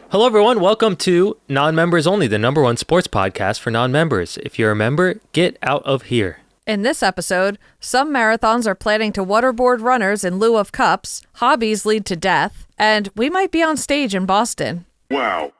Hello, everyone. Welcome to Non-Members Only, the number one sports podcast for non-members. If you're a member, get out of here. In this episode, some marathons are planning to waterboard runners in lieu of cups, hobbies lead to death, and we might be on stage in Boston. Wow.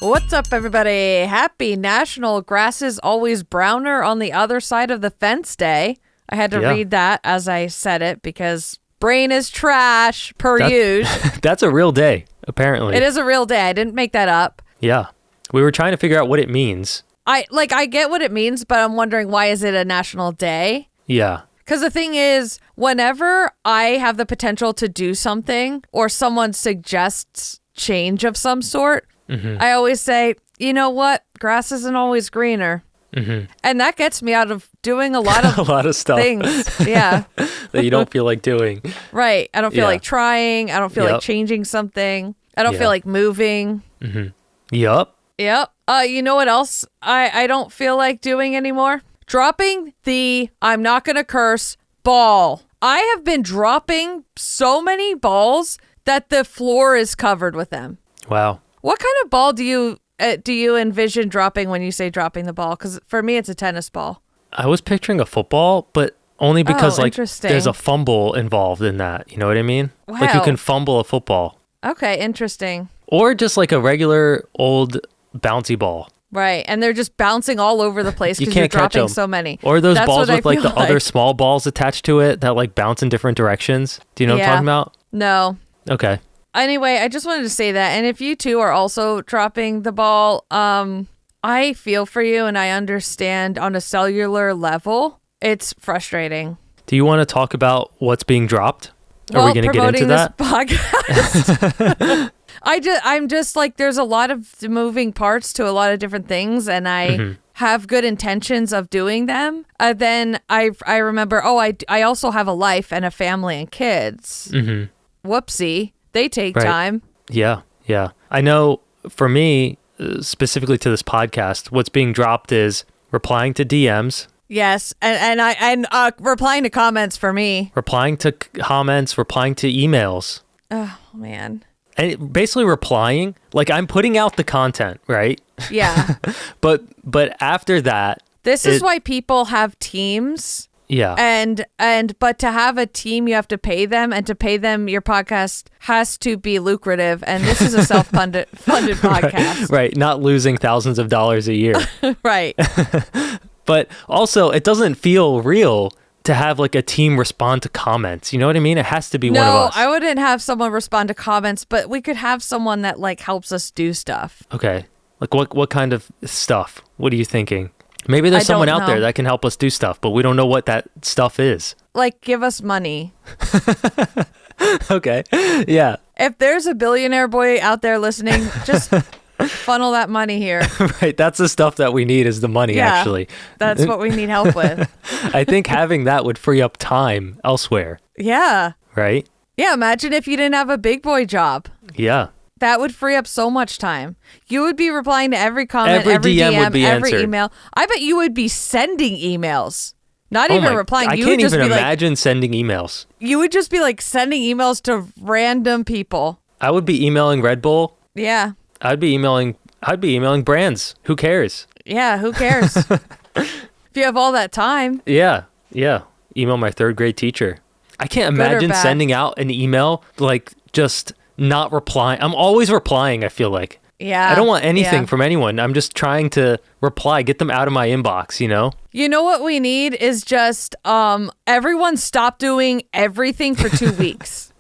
What's up, everybody? Happy National Grass is Always Browner on the Other Side of the Fence Day. I had to read that as I said it because brain is trash, per usual. That's a real day, apparently. It is a real day. I didn't make that up. Yeah. We were trying to figure out what it means. I get what it means, but I'm wondering, why is it a national day? Yeah. Because the thing is, whenever I have the potential to do something or someone suggests change of some sort, I always say, you know what? Grass isn't always greener. And that gets me out of doing a lot of a lot of stuff. Things. Yeah. That you don't feel like doing. Right. I don't feel like trying. I don't feel like changing something. I don't feel like moving. Yup. Yep. You know what else I don't feel like doing anymore? Dropping the I'm not going to curse ball. I have been dropping so many balls that the floor is covered with them. Wow. What kind of ball do you envision dropping when you say dropping the ball? Because for me, it's a tennis ball. I was picturing a football, but only because there's a fumble involved in that. You know what I mean? Wow. Like you can fumble a football. Okay, interesting. Or just like a regular old bouncy ball. Right, and they're just bouncing all over the place because you're dropping so many. Or those That's balls with like the other small balls attached to it that like bounce in different directions. Do you know what I'm talking about? No. Okay. Anyway, I just wanted to say that. And if you two are also dropping the ball, I feel for you and I understand on a cellular level. It's frustrating. Do you want to talk about what's being dropped? Are we going to get into that? Podcast. I'm just like, there's a lot of moving parts to a lot of different things, and I have good intentions of doing them. Then I remember, I also have a life and a family and kids. Whoopsie. They take time. Yeah. I know for me, specifically to this podcast, what's being dropped is replying to DMs. Yes, and replying to comments for me. Replying to comments, replying to emails. Oh, man. And basically replying, like I'm putting out the content, right? Yeah. But after that. This is why people have teams. Yeah. But to have a team, you have to pay them, and to pay them, your podcast has to be lucrative. And this is a self-funded podcast. Right. Not losing thousands of dollars a year. Right. But also, it doesn't feel real to have like a team respond to comments. You know what I mean? It has to be one of us. No, I wouldn't have someone respond to comments, but we could have someone that like helps us do stuff. Okay. Like what kind of stuff? What are you thinking? Maybe there's someone out there that can help us do stuff, but we don't know what that stuff is. Like, give us money. Okay. Yeah. If there's a billionaire boy out there listening, just funnel that money here. Right. That's the stuff that we need is the money, actually. That's what we need help with. I think having that would free up time elsewhere. Yeah. Right? Yeah. Imagine if you didn't have a big boy job. Yeah. That would free up so much time. You would be replying to every comment, every DM, would be every answered. email. I bet you would be sending emails. Not even replying. I can't even imagine sending emails. You would just be like sending emails to random people. I would be emailing Red Bull. Yeah. I'd be emailing brands. Who cares? Yeah, who cares? If you have all that time. Yeah. Email my third grade teacher. I can't imagine sending out an email like just not replying. I'm always replying, I feel like. Yeah. I don't want anything from anyone. I'm just trying to reply, get them out of my inbox, you know? You know what we need is just everyone stop doing everything for 2 weeks.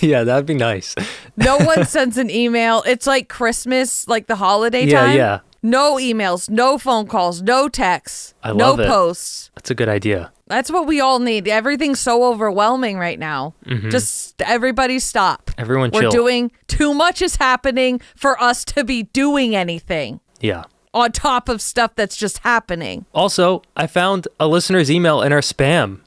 Yeah, that'd be nice. No one sends an email. It's like Christmas, like the holiday time. Yeah. No emails, no phone calls, no texts, no posts. That's a good idea. That's what we all need. Everything's so overwhelming right now. Just everybody stop. Everyone chill. We're doing too much is happening for us to be doing anything. Yeah. On top of stuff that's just happening. Also, I found a listener's email in our spam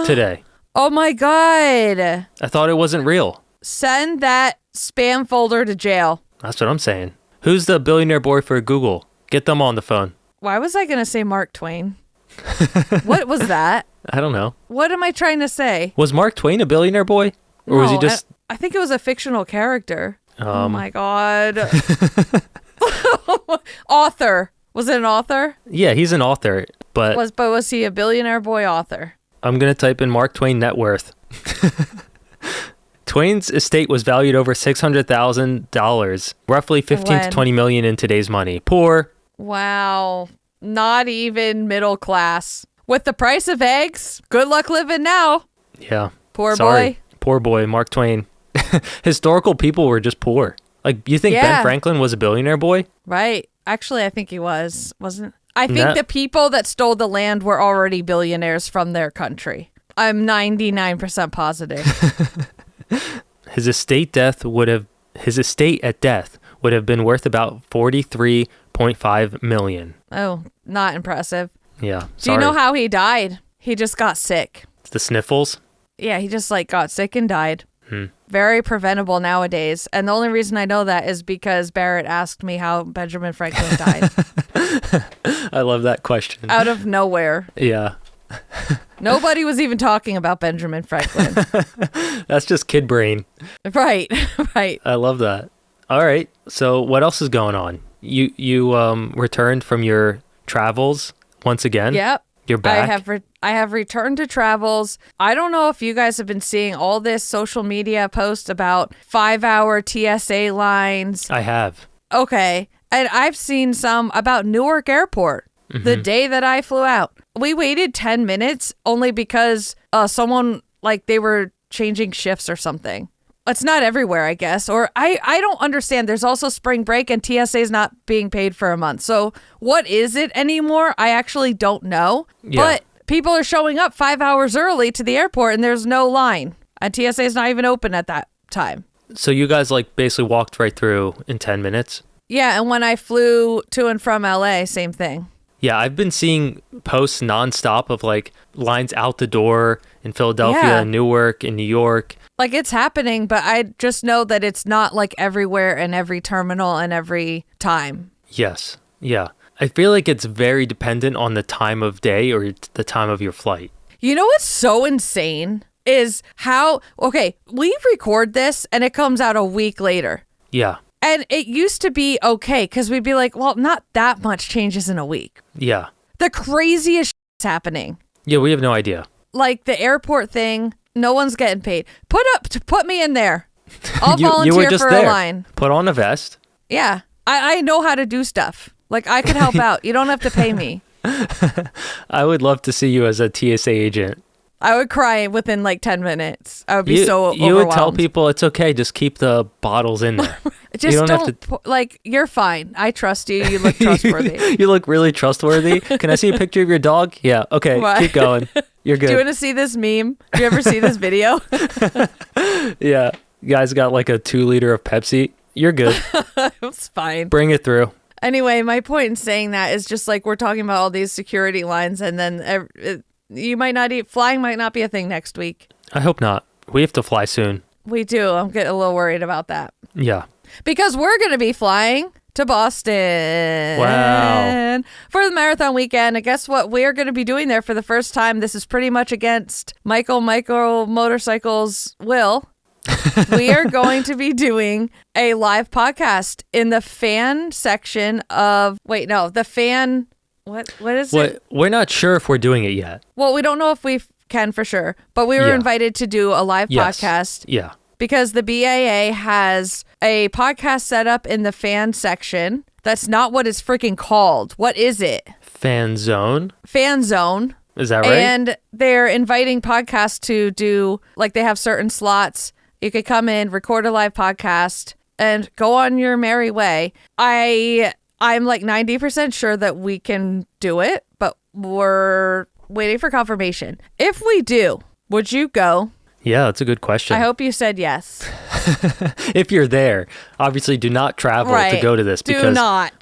today. Oh my God. I thought it wasn't real. Send that spam folder to jail. That's what I'm saying. Who's the billionaire boy for Google? Get them on the phone. Why was I going to say Mark Twain? What was that? I don't know. What am I trying to say? Was Mark Twain a billionaire boy? Or was he just... I think it was a fictional character. Oh my God. Author. Was it an author? Yeah, he's an author, but was he a billionaire boy author? I'm going to type in Mark Twain net worth. Twain's estate was valued over $600,000, roughly 15 to 20 million in today's money. Poor. Wow. Not even middle class. With the price of eggs, good luck living now. Yeah. Boy. Poor boy, Mark Twain. Historical people were just poor. Like, you think Ben Franklin was a billionaire boy? Right. Actually, I think he wasn't. I think the people that stole the land were already billionaires from their country. I'm 99% positive. His estate at death would have been worth about 43.5 million. Oh, not impressive. Yeah. Do you know how he died? He just got sick. It's the sniffles? Yeah, he just got sick and died. Very preventable nowadays. And the only reason I know that is because Barrett asked me how Benjamin Franklin died. I love that question. Out of nowhere. Yeah. Nobody was even talking about Benjamin Franklin. That's just kid brain. Right. I love that. All right. So what else is going on? You returned from your travels once again? Yep. You're back? I have returned to travels. I don't know if you guys have been seeing all this social media posts about 5-hour TSA lines. I have. Okay. And I've seen some about Newark Airport the day that I flew out. We waited 10 minutes only because someone, they were changing shifts or something. It's not everywhere, I guess. Or I don't understand. There's also spring break and TSA is not being paid for a month. So what is it anymore? I actually don't know. Yeah. But people are showing up 5 hours early to the airport and there's no line. And TSA is not even open at that time. So you guys basically walked right through in 10 minutes? Yeah. And when I flew to and from LA, same thing. Yeah, I've been seeing posts nonstop of lines out the door in Philadelphia, Newark, in New York. It's happening, but I just know that it's not everywhere and every terminal and every time. Yes. Yeah. I feel like it's very dependent on the time of day or the time of your flight. You know what's so insane is we record this and it comes out a week later. Yeah. And it used to be okay because we'd be not that much changes in a week. Yeah. The craziest shit's happening. Yeah, we have no idea. The airport thing, no one's getting paid. Put me in there. I'll volunteer for a line. Put on a vest. Yeah. I know how to do stuff. I could help out. You don't have to pay me. I would love to see you as a TSA agent. I would cry within 10 minutes. I would be so overwhelmed. You would tell people it's okay. Just keep the bottles in there. Just don't you're fine. I trust you. You look trustworthy. You look really trustworthy. Can I see a picture of your dog? Yeah. Okay. What? Keep going. You're good. Do you want to see this meme? Do you ever see this video? Yeah. You guys got a 2 liter of Pepsi. You're good. It's fine. Bring it through. Anyway, my point in saying that is just we're talking about all these security lines and then flying might not be a thing next week. I hope not. We have to fly soon. We do. I'm getting a little worried about that. Yeah. Because we're going to be flying to Boston. Wow. For the marathon weekend. And guess what? We're going to be doing there for the first time. This is pretty much against Michael Motorcycles' will. We are going to be doing a live podcast in the fan section of... Wait, no. The fan... What is it? We're not sure if we're doing it yet. Well, we don't know if we can for sure. But we were invited to do a live podcast. Yeah. Because the BAA has a podcast set up in the fan section. That's not what it's freaking called. What is it? Fan Zone. Fan Zone. Is that right? And they're inviting podcasts to do, they have certain slots. You could come in, record a live podcast, and go on your merry way. I'm 90% sure that we can do it, but we're waiting for confirmation. If we do, would you go? Yeah, that's a good question. I hope you said yes. If you're there, obviously do not travel to go to this because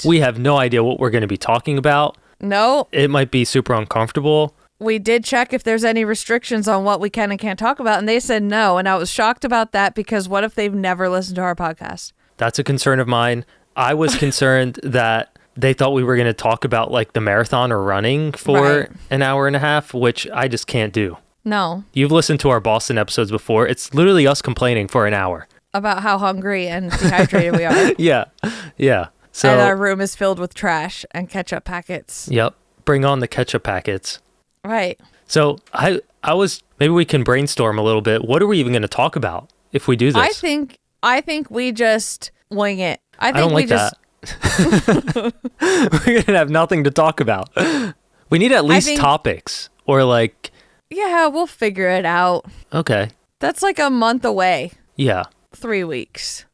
we have no idea what we're going to be talking about. No. It might be super uncomfortable. We did check if there's any restrictions on what we can and can't talk about, and they said no. And I was shocked about that because what if they've never listened to our podcast? That's a concern of mine. I was concerned that they thought we were going to talk about like the marathon or running for an hour and a half, which I just can't do. No. You've listened to our Boston episodes before. It's literally us complaining for an hour. About how hungry and dehydrated we are. Yeah. So, and our room is filled with trash and ketchup packets. Yep. Bring on the ketchup packets. Right. So I was, maybe we can brainstorm a little bit. What are we even going to talk about if we do this? I think we just wing it. I don't like that. We're going to have nothing to talk about. We need at least topics or like. Yeah, we'll figure it out. Okay. That's like a month away. Yeah. 3 weeks.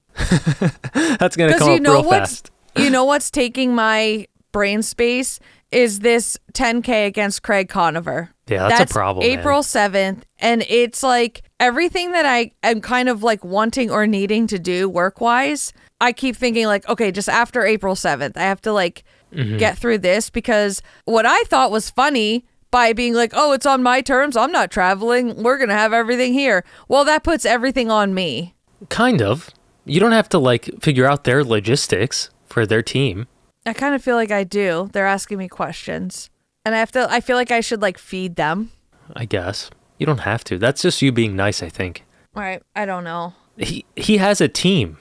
That's going to come up real fast. You know what's taking my brain space is this 10K against Craig Conover. Yeah, that's a problem. April 7th. And it's like everything that I am kind of like wanting or needing to do work-wise, I keep thinking like, okay, just after April 7th, I have to like get through this, because what I thought was funny by being like, oh, it's on my terms, I'm not traveling, we're going to have everything here. Well, that puts everything on me. Kind of. You don't have to like figure out their logistics for their team. I kind of feel like I do. They're asking me questions. And I feel like I should like feed them. I guess. You don't have to. That's just you being nice, I think. Right. I don't know. He has a team.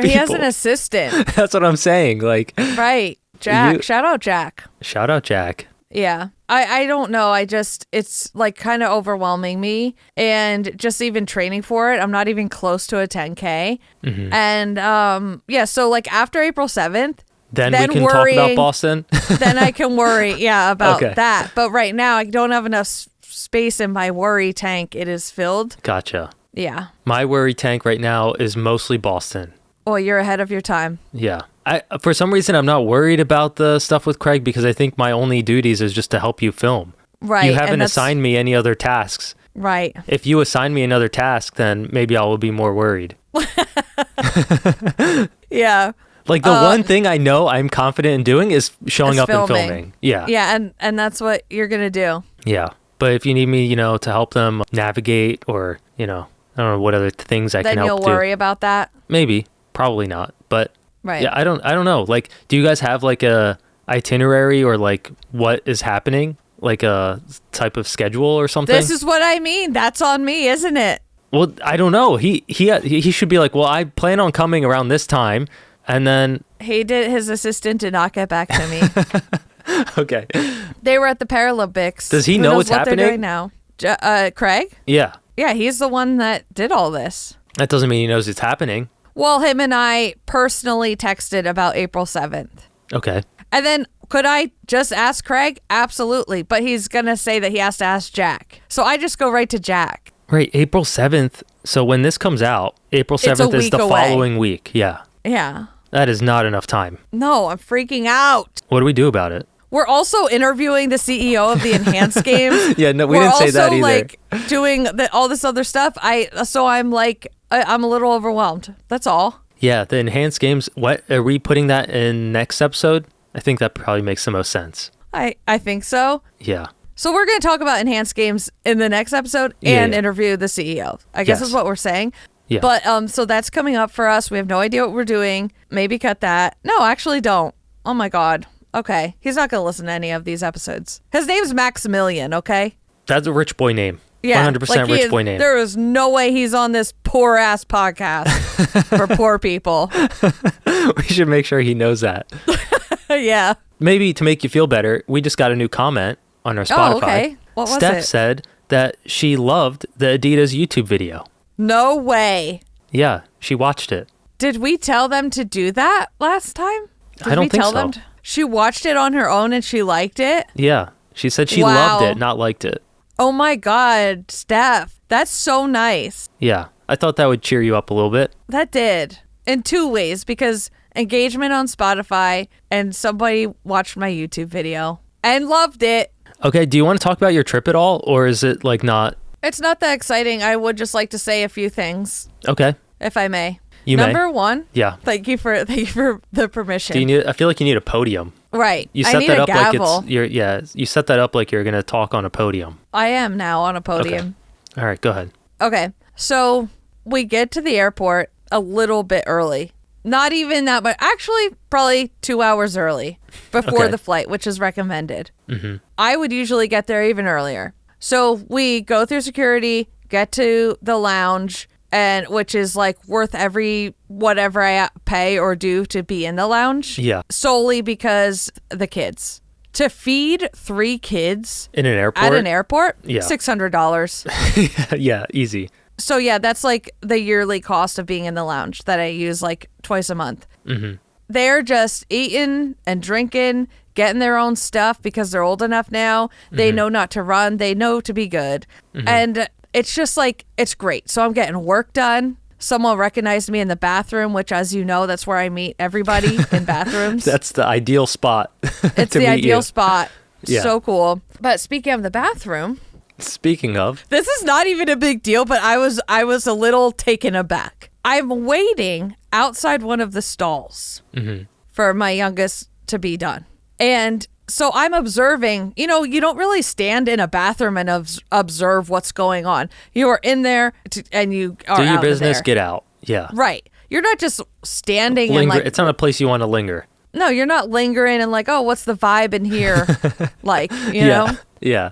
He has an assistant. That's what I'm saying. Like. Right. Jack. Shout out Jack. Shout out Jack. Yeah. I don't know. It's like kind of overwhelming me, and just even training for it. I'm not even close to a 10K. And yeah, so like after April 7th, then we can talk about Boston. Then I can worry, about that. But right now I don't have enough space in my worry tank. It is filled. Gotcha. Yeah. My worry tank right now is mostly Boston. Well, you're ahead of your time. Yeah. For some reason, I'm not worried about the stuff with Craig, because I think my only duties is just to help you film. Right. You haven't assigned me any other tasks. Right. If you assign me another task, then maybe I will be more worried. Yeah. Like the one thing I know I'm confident in doing is showing up and filming. Yeah. Yeah. And that's what you're going to do. Yeah. But if you need me, to help them navigate, or, I don't know what other things I can help do. Then you'll worry about that? Maybe. Probably not. But right. Yeah, I don't know. Like, do you guys have like a itinerary or like what is happening? Like a type of schedule or something? This is what I mean. That's on me, isn't it? Well, I don't know. He should be like, well, I plan on coming around this time, and then his assistant did not get back to me. Okay. They were at the Paralympics. Does he know what's happening? They're doing now? Craig? Yeah. Yeah, he's the one that did all this. That doesn't mean he knows it's happening. Well, him and I personally texted about April 7th. Okay. And then could I just ask Craig? Absolutely. But he's going to say that he has to ask Jack. So I just go right to Jack. Right. April 7th. So when this comes out, April 7th is the following week. Yeah. Yeah. That is not enough time. No, I'm freaking out. What do we do about it? We're also interviewing the CEO of the Enhanced Games. Yeah, no, we didn't say that either. We're also like doing all this other stuff. I'm a little overwhelmed. That's all. Yeah, the Enhanced Games. What are we putting that in next episode? I think that probably makes the most sense. I think so. Yeah. So we're going to talk about Enhanced Games in the next episode and interview the CEO. I guess is what we're saying. Yeah. But so that's coming up for us. We have no idea what we're doing. Maybe cut that. No, actually don't. Oh my God. Okay. He's not going to listen to any of these episodes. His name's Maximilian, okay? That's a rich boy name. Yeah. 100% rich boy name. There is no way he's on this poor ass podcast for poor people. We should make sure he knows that. Yeah. Maybe to make you feel better, we just got a new comment on our Spotify. Oh, okay. What was Steph it? said that she loved the Adidas YouTube video. No way. Yeah, she watched it. Did we tell them to do that last time? I don't think so. She watched it on her own and she liked it? Yeah. She said she loved it, not liked it. Oh my God, Steph. That's so nice. Yeah. I thought that would cheer you up a little bit. That did. In two ways, because engagement on Spotify and somebody watched my YouTube video and loved it. Okay. Do you want to talk about your trip at all? Or is it like not? It's not that exciting. I would just like to say a few things. Okay. If I may. Number one. Yeah. Thank you for the permission. I feel like you need a podium. Right. You set that up like you set that up like you're going to talk on a podium. I am now on a podium. Okay. All right, go ahead. Okay. So we get to the airport a little bit early. Not even that much. Actually, probably 2 hours early before Okay. the flight, which is recommended. I would usually get there even earlier. So we go through security, get to the lounge, and which is like worth every whatever I pay or do to be in the lounge. Yeah. Solely because the kids. To feed 3 kids In an airport? at an airport, Yeah. $600. Yeah, easy. So yeah, that's like the yearly cost of being in the lounge that I use like twice a month. They're just eating and drinking, getting their own stuff because they're old enough now. They know not to run. They know to be good. And it's just like, it's great. So I'm getting work done. Someone recognized me in the bathroom, which, as you know, that's where I meet everybody in bathrooms. That's the ideal spot. It's to the meet ideal you. spot. Yeah. So cool. But speaking of the bathroom, Speaking of, this is not even a big deal, but I was a little taken aback. I'm waiting outside one of the stalls for my youngest to be done. And so I'm observing, you don't really stand in a bathroom and observe what's going on. You are in there and you are do your out of business, there. get out. Yeah. Right. You're not just standing and Linger. like, It's not a place you want to linger. no, you're not lingering and like, oh, what's the vibe in here? Like, you Yeah. know? Yeah.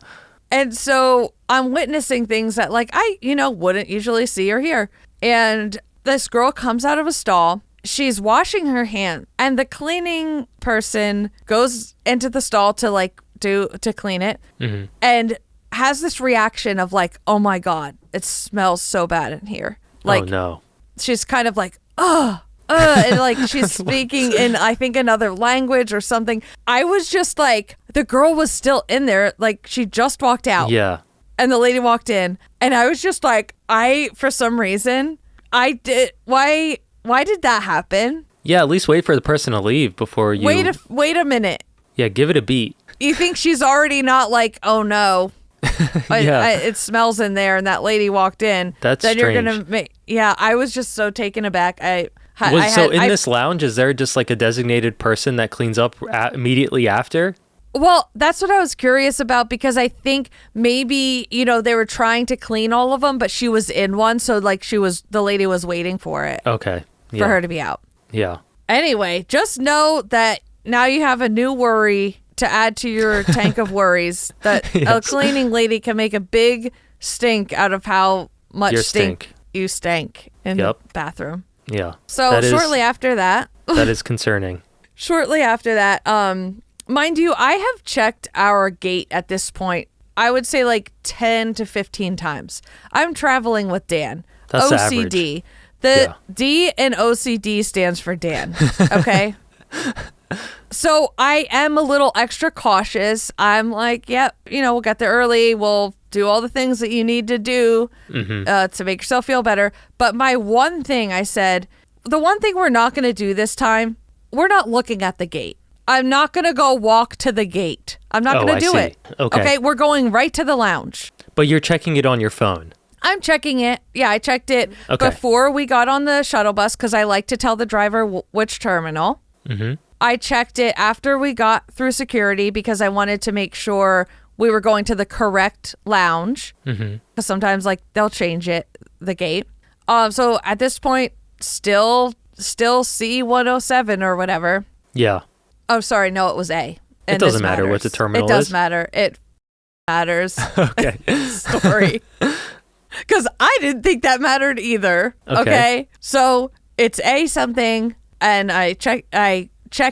And so I'm witnessing things that like I, wouldn't usually see or hear. And this girl comes out of a stall. She's washing her hand and the cleaning person goes into the stall to clean it and has this reaction of like, oh my God, it smells so bad in here. Like, oh no. she's kind of like, and like she's speaking in, I think, another language or something. I was just like, the girl was still in there. Like she just walked out. Yeah. And the lady walked in and I was just like, for some reason, why did that happen? Yeah, at least wait for the person to leave before you... Wait a minute. Yeah, give it a beat. You think she's already not like, oh no, Yeah. it smells in there and that lady walked in. That's then strange. You're going to make, yeah, I was just so taken aback. This lounge, is there just like a designated person that cleans up immediately after? Well, that's what I was curious about because I think maybe, they were trying to clean all of them, but she was in one. So like the lady was waiting for it. Okay. Yeah. For her to be out. Yeah. Anyway, just know that now you have a new worry to add to your tank of worries that a cleaning lady can make a big stink out of how much you stank in the bathroom. Yeah. So shortly after that. That is concerning. Shortly after that, mind you, I have checked our gate at this point, I would say like 10 to 15 times. I'm traveling with Dan. That's OCD. average. The D in OCD stands for Dan. Okay. So I am a little extra cautious. I'm like, yep, we'll get there early. We'll do all the things that you need to do to make yourself feel better. But my one thing I said, the one thing we're not going to do this time, we're not looking at the gate. I'm not going to go walk to the gate. I'm not going to do it. Okay. We're going right to the lounge. But you're checking it on your phone. I'm checking it. Yeah, I checked it before we got on the shuttle bus because I like to tell the driver which terminal. I checked it after we got through security because I wanted to make sure we were going to the correct lounge. Because sometimes like they'll change the gate. So at this point, still C107 or whatever. Yeah. Oh, sorry. No, it was A. It doesn't matter what the terminal is. It does matter. It matters. Okay. Story. Because I didn't think that mattered either. Okay. So it's A something, and I check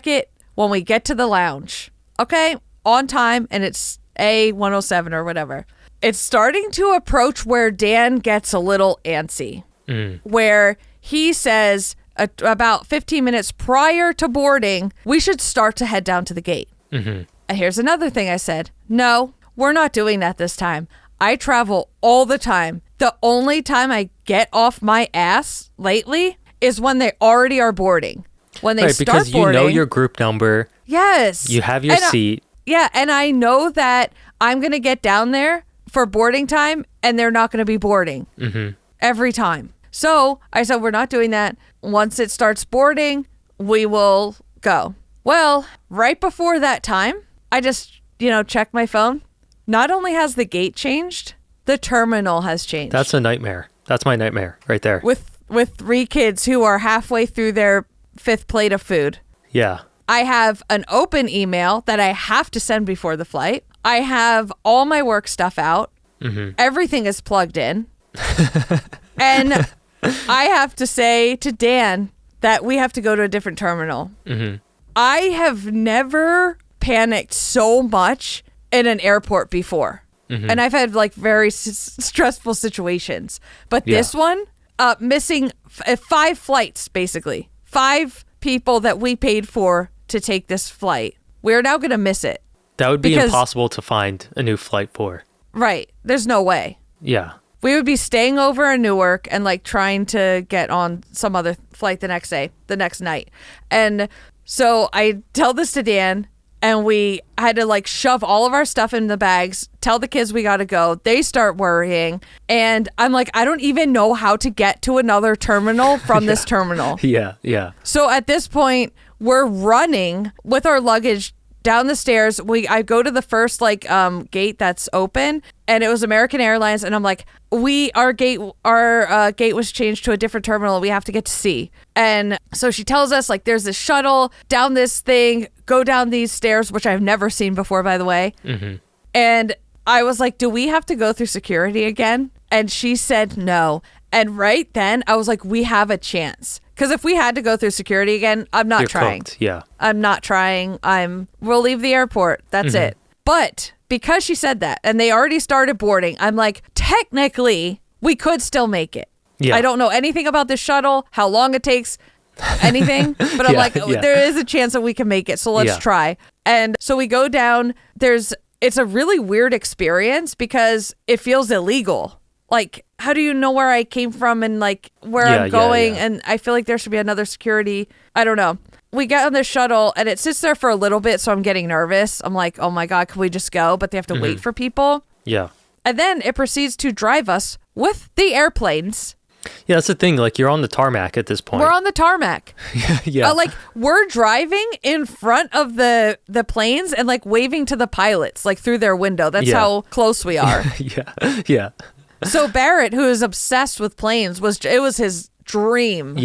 it when we get to the lounge. Okay. On time, and it's A107 or whatever. It's starting to approach where Dan gets a little antsy. Where he says about 15 minutes prior to boarding, we should start to head down to the gate. And here's another thing I said. No, we're not doing that this time. I travel all the time. The only time I get off my ass lately is when they already are boarding. When they start because boarding. You know your group number. Yes. You have your seat. Yeah, and I know that I'm going to get down there for boarding time and they're not going to be boarding every time. So I said, we're not doing that. Once it starts boarding, we will go. Well, right before that time, I just, checked my phone. Not only has the gate changed, the terminal has changed. That's a nightmare. That's my nightmare right there. With 3 kids who are halfway through their fifth plate of food. Yeah. I have an open email that I have to send before the flight. I have all my work stuff out. Everything is plugged in. And I have to say to Dan that we have to go to a different terminal. I have never panicked so much in an airport before. And I've had like very stressful situations. But this one, missing 5 flights, basically. 5 people that we paid for to take this flight. We're now going to miss it. That would be impossible to find a new flight for. Right. There's no way. Yeah. We would be staying over in Newark and like trying to get on some other flight the next night. And so I tell this to Dan, and we had to like shove all of our stuff in the bags, tell the kids we got to go. They start worrying. And I'm like, I don't even know how to get to another terminal from this terminal. Yeah. So at this point, we're running with our luggage down the stairs. I go to the first gate that's open, and it was American Airlines, and I'm like, our gate was changed to a different terminal. We have to get to C. And so she tells us like there's this shuttle down this thing, go down these stairs, which I've never seen before, by the way. And I was like, do we have to go through security again? And she said no. And right then I was like, we have a chance. Because if we had to go through security again, I'm not trying. Cooked. Yeah. I'm not trying. We'll leave the airport. That's it. But because she said that and they already started boarding, I'm like, technically, we could still make it. Yeah. I don't know anything about this shuttle, how long it takes, anything. But I'm there is a chance that we can make it. So let's try. And so we go down. It's a really weird experience because it feels illegal. Like, how do you know where I came from and like where I'm going? And I feel like there should be another security. I don't know. We get on the shuttle and it sits there for a little bit. So I'm getting nervous. I'm like, oh my God, can we just go? But they have to wait for people. Yeah. And then it proceeds to drive us with the airplanes. Yeah, that's the thing. Like, you're on the tarmac at this point. We're on the tarmac. Like, we're driving in front of the planes and like waving to the pilots like through their window. That's how close we are. Yeah. So Barrett, who is obsessed with planes, it was his dream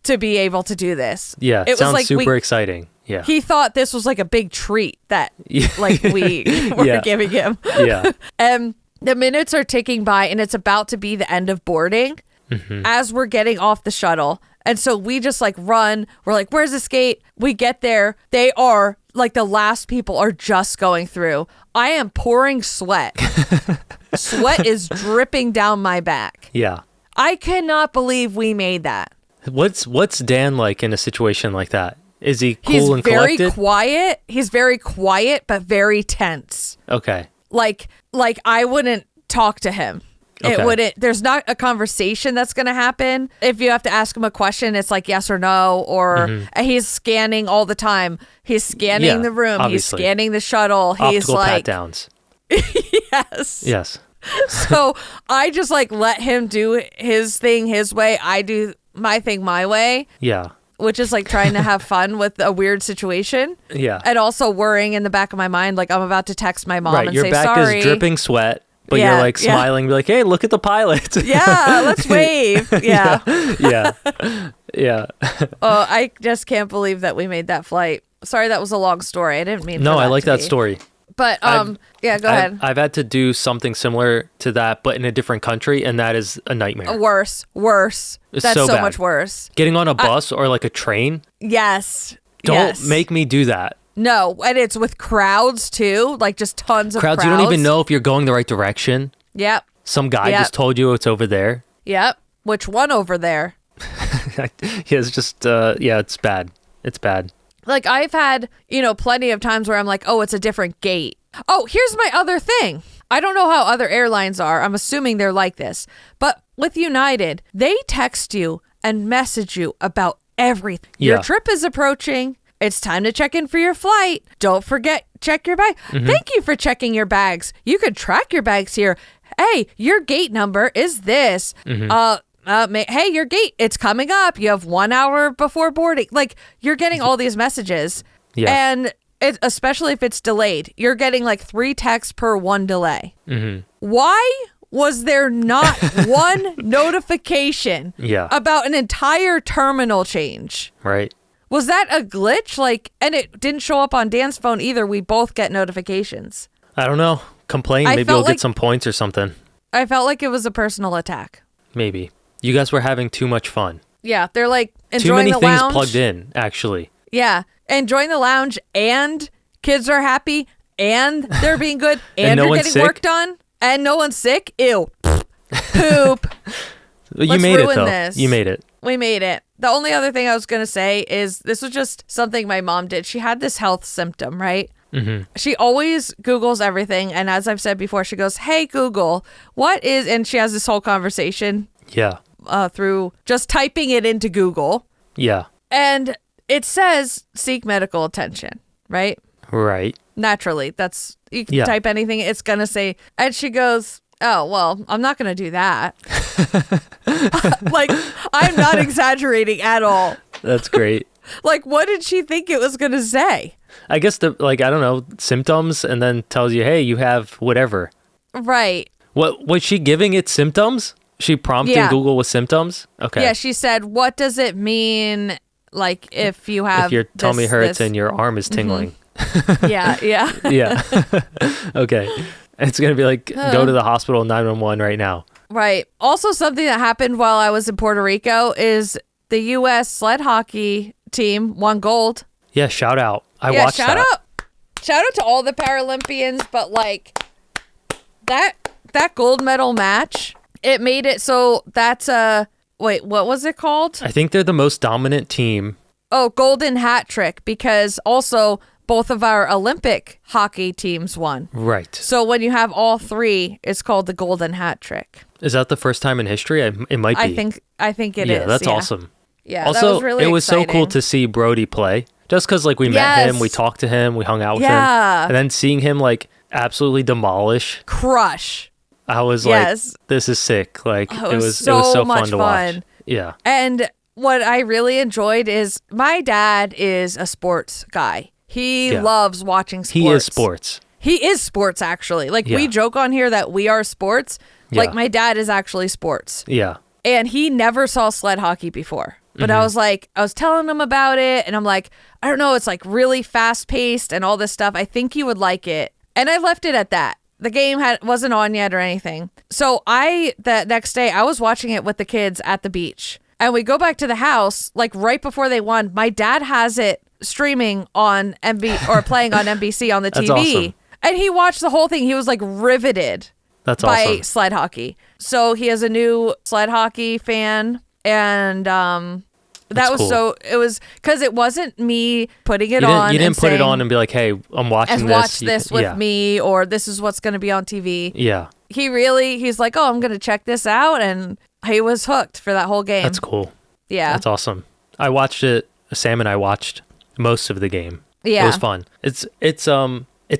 to be able to do this. Yeah, it sounds like super exciting. Yeah. He thought this was like a big treat that like we were giving him. Yeah. And the minutes are ticking by and it's about to be the end of boarding as we're getting off the shuttle. And so we just like run. We're like, where's this gate? We get there. They are like the last people are just going through. I am pouring sweat. Sweat is dripping down my back. Yeah. I cannot believe we made that. What's Dan like in a situation like that? Is he cool and collected? He's very quiet. He's very quiet, but very tense. Okay. Like I wouldn't talk to him. Okay. It wouldn't. There's not a conversation that's going to happen. If you have to ask him a question, it's like yes or no, or he's scanning all the time. He's scanning the room. Obviously. He's scanning the shuttle. He's Optical like pat downs. Yes. So I just like let him do his thing his way. I do my thing my way. Yeah. Which is like trying to have fun with a weird situation. Yeah. And also worrying in the back of my mind, like I'm about to text my mom and say sorry. Your back is dripping sweat. But you're like smiling, be like, hey, look at the pilot. Yeah, let's wave. Yeah. Yeah. Oh, I just can't believe that we made that flight. Sorry, that was a long story. I didn't mean No, I like that story. But, go ahead. I've had to do something similar to that, but in a different country, and that is a nightmare. Worse. That's so much worse. Getting on a bus or like a train. Yes. Don't make me do that. No, and it's with crowds too, like just tons of crowds. You don't even know if you're going the right direction. Yep. Some guy just told you it's over there. Yep. Which one over there? It's just, it's bad. It's bad. Like I've had, plenty of times where I'm like, oh, it's a different gate. Oh, here's my other thing. I don't know how other airlines are. I'm assuming they're like this. But with United, they text you and message you about everything. Yeah. Your trip is approaching. It's time to check in for your flight. Don't forget, check your bag. Thank you for checking your bags. You could track your bags here. Hey, your gate number is this. Hey, your gate, it's coming up. You have 1 hour before boarding. Like, you're getting all these messages. Yeah. And especially if it's delayed, you're getting like 3 texts per 1 delay. Why was there not one notification about an entire terminal change? Right. Was that a glitch? Like, and it didn't show up on Dan's phone either. We both get notifications. I don't know. Complain. Maybe you'll get some points or something. I felt like it was a personal attack. Maybe. You guys were having too much fun. Yeah, they're like enjoying the lounge. Too many things plugged in, actually. Yeah, enjoying the lounge, and kids are happy, and they're being good, and no you're one's getting sick? work done, and no one's sick. Ew. Poop. You made it, though. You made it. We made it. The only other thing I was going to say is this was just something my mom did. She had this health symptom, right? Mm-hmm. She always Googles everything. And as I've said before, she goes, hey, Google, what is, and she has this whole conversation. Yeah. Through just typing it into Google. Yeah. And it says seek medical attention, right? Right. Naturally. That's, you can type anything, it's going to say, and she goes, oh, well, I'm not going to do that. Like, I'm not exaggerating at all. That's great. Like, what did she think it was going to say? I guess I don't know, symptoms, and then tells you, hey, you have whatever. Right. What was she giving it symptoms? She prompted Google with symptoms? Okay. Yeah, she said, what does it mean, like, if you have if your tummy hurts and your arm is tingling? Mm-hmm. Yeah. Yeah. Okay. It's going to be like, go to the hospital 911 right now. Right. Also, something that happened while I was in Puerto Rico is the U.S. sled hockey team won gold. Yeah, shout out. I watched that. Shout out to all the Paralympians, but like that gold medal match, it made it so that's wait, what was it called? I think they're the most dominant team. Oh, golden hat trick, because also both of our Olympic hockey teams won. Right. So when you have all three, it's called the golden hat trick. Is that the first time in history? It might be. I think it is. Yeah, that's awesome. Yeah, also, that was really it was exciting. so cool to see Brody play. Just because we met him, we talked to him, we hung out with him. And then seeing him absolutely crush. I was like, this is sick. Like, it was so fun to watch. Yeah. And what I really enjoyed is my dad is a sports guy. He loves watching sports. He is sports. He is sports, actually. Like, we joke on here that we are sports. Like, my dad is actually sports. Yeah. And he never saw sled hockey before. But I was telling him about it, and I'm like, I don't know, it's like really fast paced and all this stuff. I think you would like it. And I left it at that. The game wasn't on yet or anything. So the next day, I was watching it with the kids at the beach. And we go back to the house, like right before they won. My dad has it streaming on playing on NBC on the TV. Awesome. And he watched the whole thing. He was like riveted by sled hockey. So he has a new sled hockey fan. And that was cool. it was because it wasn't me putting it on. You didn't put it on and be like, hey, I'm watching this. Watch this with me, or this is what's going to be on TV. Yeah. He's like, oh, I'm going to check this out. And he was hooked for that whole game. That's cool. Yeah. That's awesome. I watched it. Sam and I watched most of the game. Yeah. It was fun. It's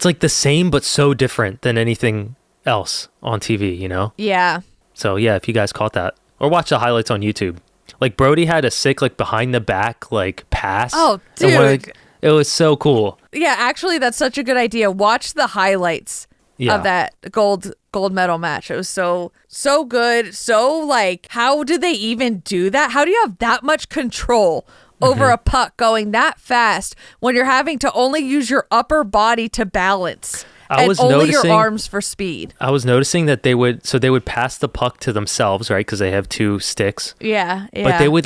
like the same, but so different than anything else on TV, you know? Yeah. So yeah, if you guys caught that. Or watch the highlights on YouTube. Like Brody had a sick behind the back pass. Oh, dude. It was so cool. Yeah, actually that's such a good idea. Watch the highlights of that gold medal match. It was so good. So how do they even do that? How do you have that much control over a puck going that fast when you're having to only use your upper body to balance? And only your arms for speed. I was noticing that they would pass the puck to themselves, right? Because they have two sticks. Yeah. But they would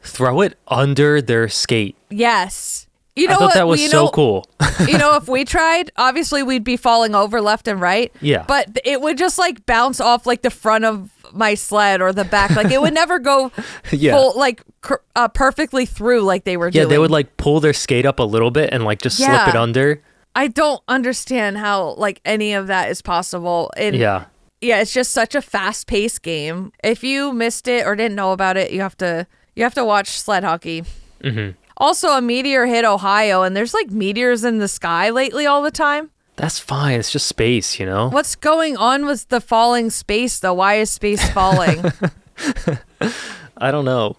throw it under their skate. Yes. I thought that was so cool. If we tried, obviously we'd be falling over left and right. Yeah. But it would just bounce off the front of my sled or the back. It would never go full, perfectly through like they were doing. Yeah, they would pull their skate up a little bit and just slip it under. I don't understand how any of that is possible. Yeah, it's just such a fast-paced game. If you missed it or didn't know about it, you have to watch sled hockey. Mm-hmm. Also, a meteor hit Ohio, and there's meteors in the sky lately all the time. That's fine. It's just space, you know? What's going on with the falling space, though? Why is space falling? I don't know.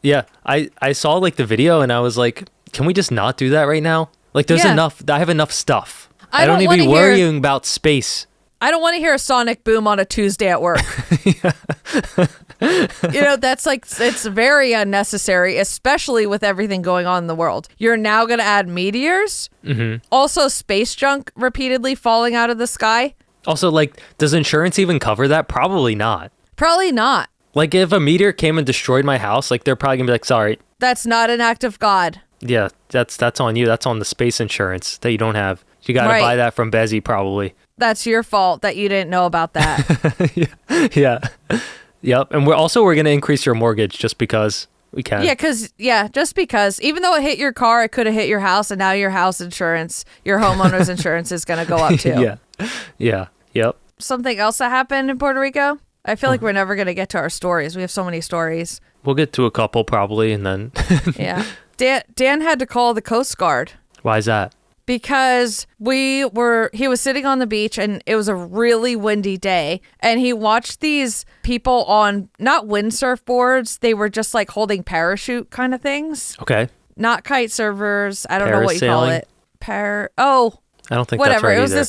Yeah, I saw the video, and I was like, can we just not do that right now? There's enough. I have enough stuff. I don't need to be worrying about space. I don't want to hear a sonic boom on a Tuesday at work. That's like, it's very unnecessary, especially with everything going on in the world. You're now going to add meteors. Also, space junk repeatedly falling out of the sky. Also, like, does insurance even cover that? Probably not. Probably not. Like, if a meteor came and destroyed my house, like, they're probably gonna be like, sorry. That's not an act of God. Yeah, that's on you. That's on the space insurance that you don't have. You got to buy that from Bezzy, probably. That's your fault that you didn't know about that. Yeah. Yep. And we're going to increase your mortgage just because we can. Just because. Even though it hit your car, it could have hit your house, and now your house insurance, your homeowner's insurance is going to go up too. Yeah. Yep. Something else that happened in Puerto Rico? I feel like we're never going to get to our stories. We have so many stories. We'll get to a couple probably, and then... Yeah. Dan had to call the Coast Guard. Why is that? Because he was sitting on the beach and it was a really windy day, and he watched these people on not windsurf boards. They were just like holding parachute kind of things. Okay. Not kite surfers. I don't know what you call it. I don't think whatever. That's right it was either.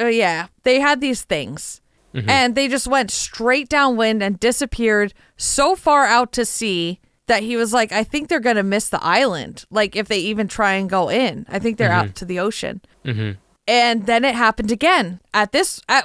this. They had these things, and they just went straight downwind and disappeared so far out to sea that he was like, I think they're going to miss the island. Like, if they even try and go in, I think they're out to the ocean. And then it happened again. At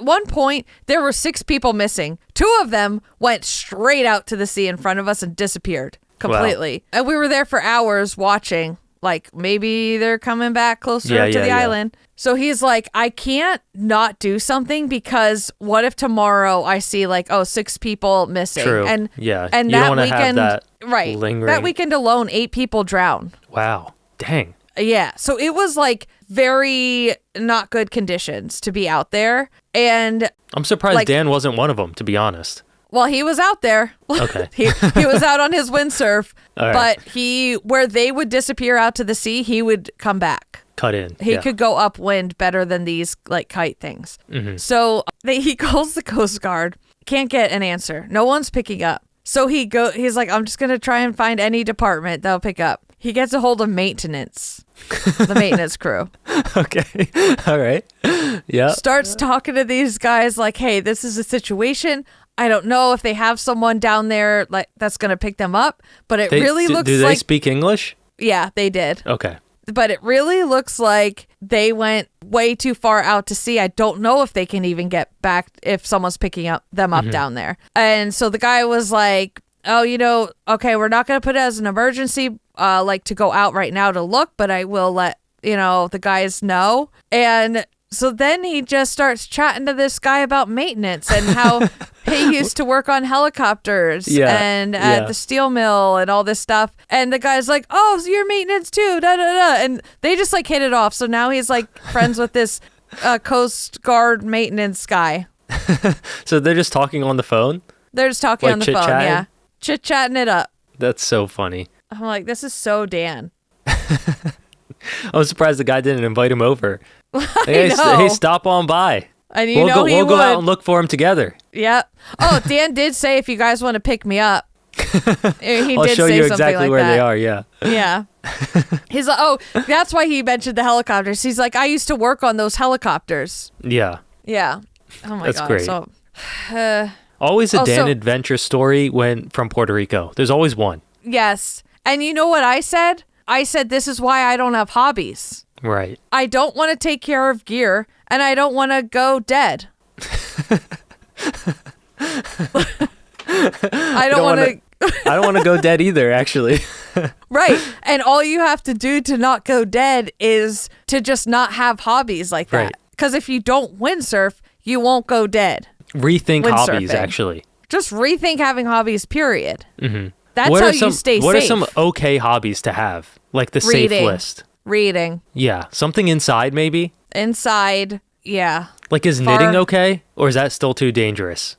one point, there were 6 people missing. 2 of them went straight out to the sea in front of us and disappeared completely. Wow. And we were there for hours watching, like, maybe they're coming back closer to the island. So he's like, I can't not do something, because what if tomorrow I see like, 6 people missing? True. And you that don't weekend, have that lingering. That weekend alone, 8 people drowned. Wow. Dang. Yeah. So it was like very not good conditions to be out there. And I'm surprised Dan wasn't one of them, to be honest. Well, he was out there. Okay. he was out on his windsurf, right. But where they would disappear out to the sea, he would come back. Cut in. He could go upwind better than these like kite things. So he calls the Coast Guard. Can't get an answer. No one's picking up. So he's like, I'm just going to try and find any department that'll pick up. He gets a hold of maintenance, the maintenance crew. Okay. All right. Yeah. Starts talking to these guys like, hey, this is a situation. I don't know if they have someone down there like that's going to pick them up, but it really looks like... Do they speak English? Yeah, they did. Okay. But it really looks like they went way too far out to sea. I don't know if they can even get back if someone's picking them up down there. And so the guy was like, oh, okay, we're not going to put it as an emergency, like to go out right now to look, but I will let, the guys know. And so then he just starts chatting to this guy about maintenance and how he used to work on helicopters and at the steel mill and all this stuff. And the guy's like, oh, so you're maintenance too, da da da. And they just like hit it off. So now he's like friends with this Coast Guard maintenance guy. So they're just talking on the phone? They're just talking on the phone, yeah. Chit-chatting it up. That's so funny. I'm like, this is so Dan. I was surprised the guy didn't invite him over. Hey, stop on by. And we'll go out and look for him together. Yep. Oh, Dan did say if you guys want to pick me up. I'll show you exactly where they are. Yeah. Yeah. He's like, oh, that's why he mentioned the helicopters. He's like, I used to work on those helicopters. Yeah. Yeah. Oh my God. That's great. So, always a Dan adventure story from Puerto Rico. There's always one. Yes. And you know what I said? I said, this is why I don't have hobbies. Right. I don't want to take care of gear, and I don't want to go dead. I don't want to go dead either, actually. Right. And all you have to do to not go dead is to just not have hobbies like that. Because if you don't windsurf, you won't go dead. Rethink hobbies, actually. Just rethink having hobbies, period. Mm-hmm. That's how you stay safe. What are some okay hobbies to have? Like the safe list? Reading. Yeah. Something inside, maybe? Inside, yeah. Like, is knitting okay? Or is that still too dangerous?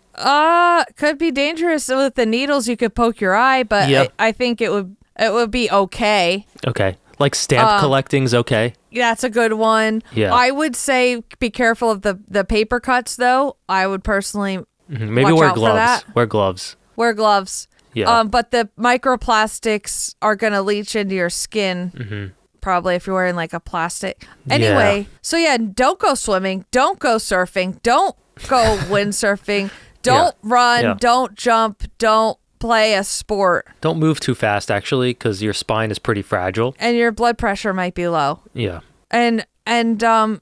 Could be dangerous. With the needles, you could poke your eye, but I think it would be okay. Okay. Like stamp collecting's okay? That's a good one. Yeah. I would say be careful of the paper cuts, though. I would personally maybe watch wear out gloves. For that. Wear gloves. Wear gloves. Yeah. But the microplastics are going to leach into your skin, probably if you're wearing like a plastic. Anyway, so don't go swimming. Don't go surfing. Don't go windsurfing. Don't run. Don't jump. Don't play a sport. Don't move too fast, actually, because your spine is pretty fragile. And your blood pressure might be low. Yeah. And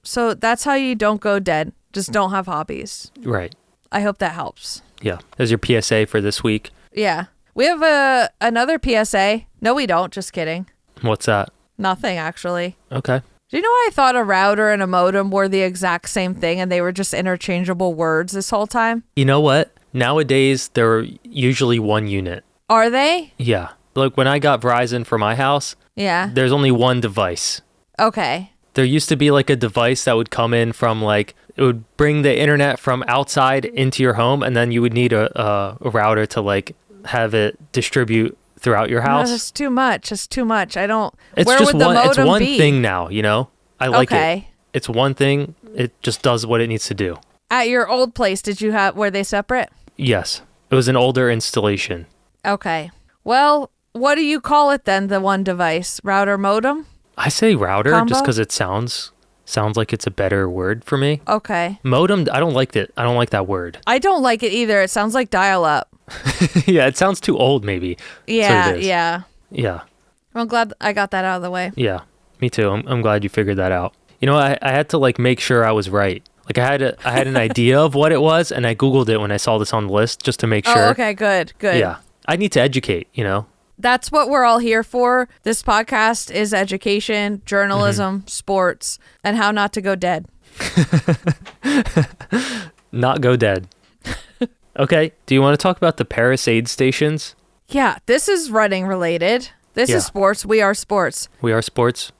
so that's how you don't go dead. Just don't have hobbies. Right. I hope that helps. Yeah. There's your PSA for this week. Yeah. We have another PSA. No, we don't. Just kidding. What's that? Nothing, actually. Okay. Do you know I thought a router and a modem were the exact same thing and they were just interchangeable words this whole time? You know what? Nowadays, they're usually one unit. Are they? Yeah. Like when I got Verizon for my house, there's only one device. Okay. There used to be like a device that would come in from like, it would bring the internet from outside into your home, and then you would need a router to like have it distribute throughout your house. No, that's too much. It's too much. I don't. It's where just would the one. It's modem one be? thing now. You know, I like Okay. it. It's one thing. It just does what it needs to do. At your old place, were they separate? Yes, it was an older installation. Okay. Well, what do you call it then? The one device, router, modem? I say router Combo? just because it sounds like it's a better word for me. Okay. Modem, I don't like it. I don't like that word. I don't like it either. It sounds like dial-up. Yeah, it sounds too old, maybe. Yeah, So yeah. Yeah. I'm glad I got that out of the way. Yeah, me too. I'm glad you figured that out. You know, I had to like make sure I was right. Like I had an idea of what it was, and I Googled it when I saw this on the list just to make sure. Oh, okay, good. Yeah, I need to educate. You know. That's what we're all here for. This podcast is education, journalism, sports, and how not to go dead. Not go dead. Okay. Do you want to talk about the Paris aid stations? Yeah, this is running related. This is sports. We are sports. We are sports.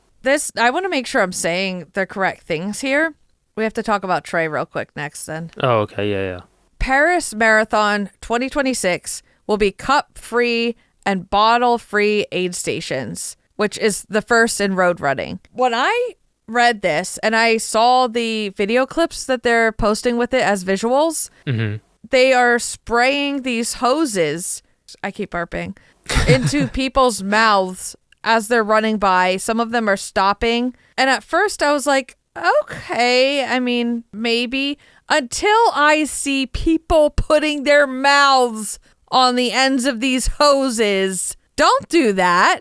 I want to make sure I'm saying the correct things here. We have to talk about Trey real quick next then. Oh, okay. Yeah. Paris Marathon 2026 will be cup-free and bottle-free aid stations, which is the first in road running. When I read this and I saw the video clips that they're posting with it as visuals, they are spraying these hoses, I keep burping, into people's mouths as they're running by. Some of them are stopping. And at first I was like, okay, I mean, maybe, until I see people putting their mouths on the ends of these hoses. Don't do that.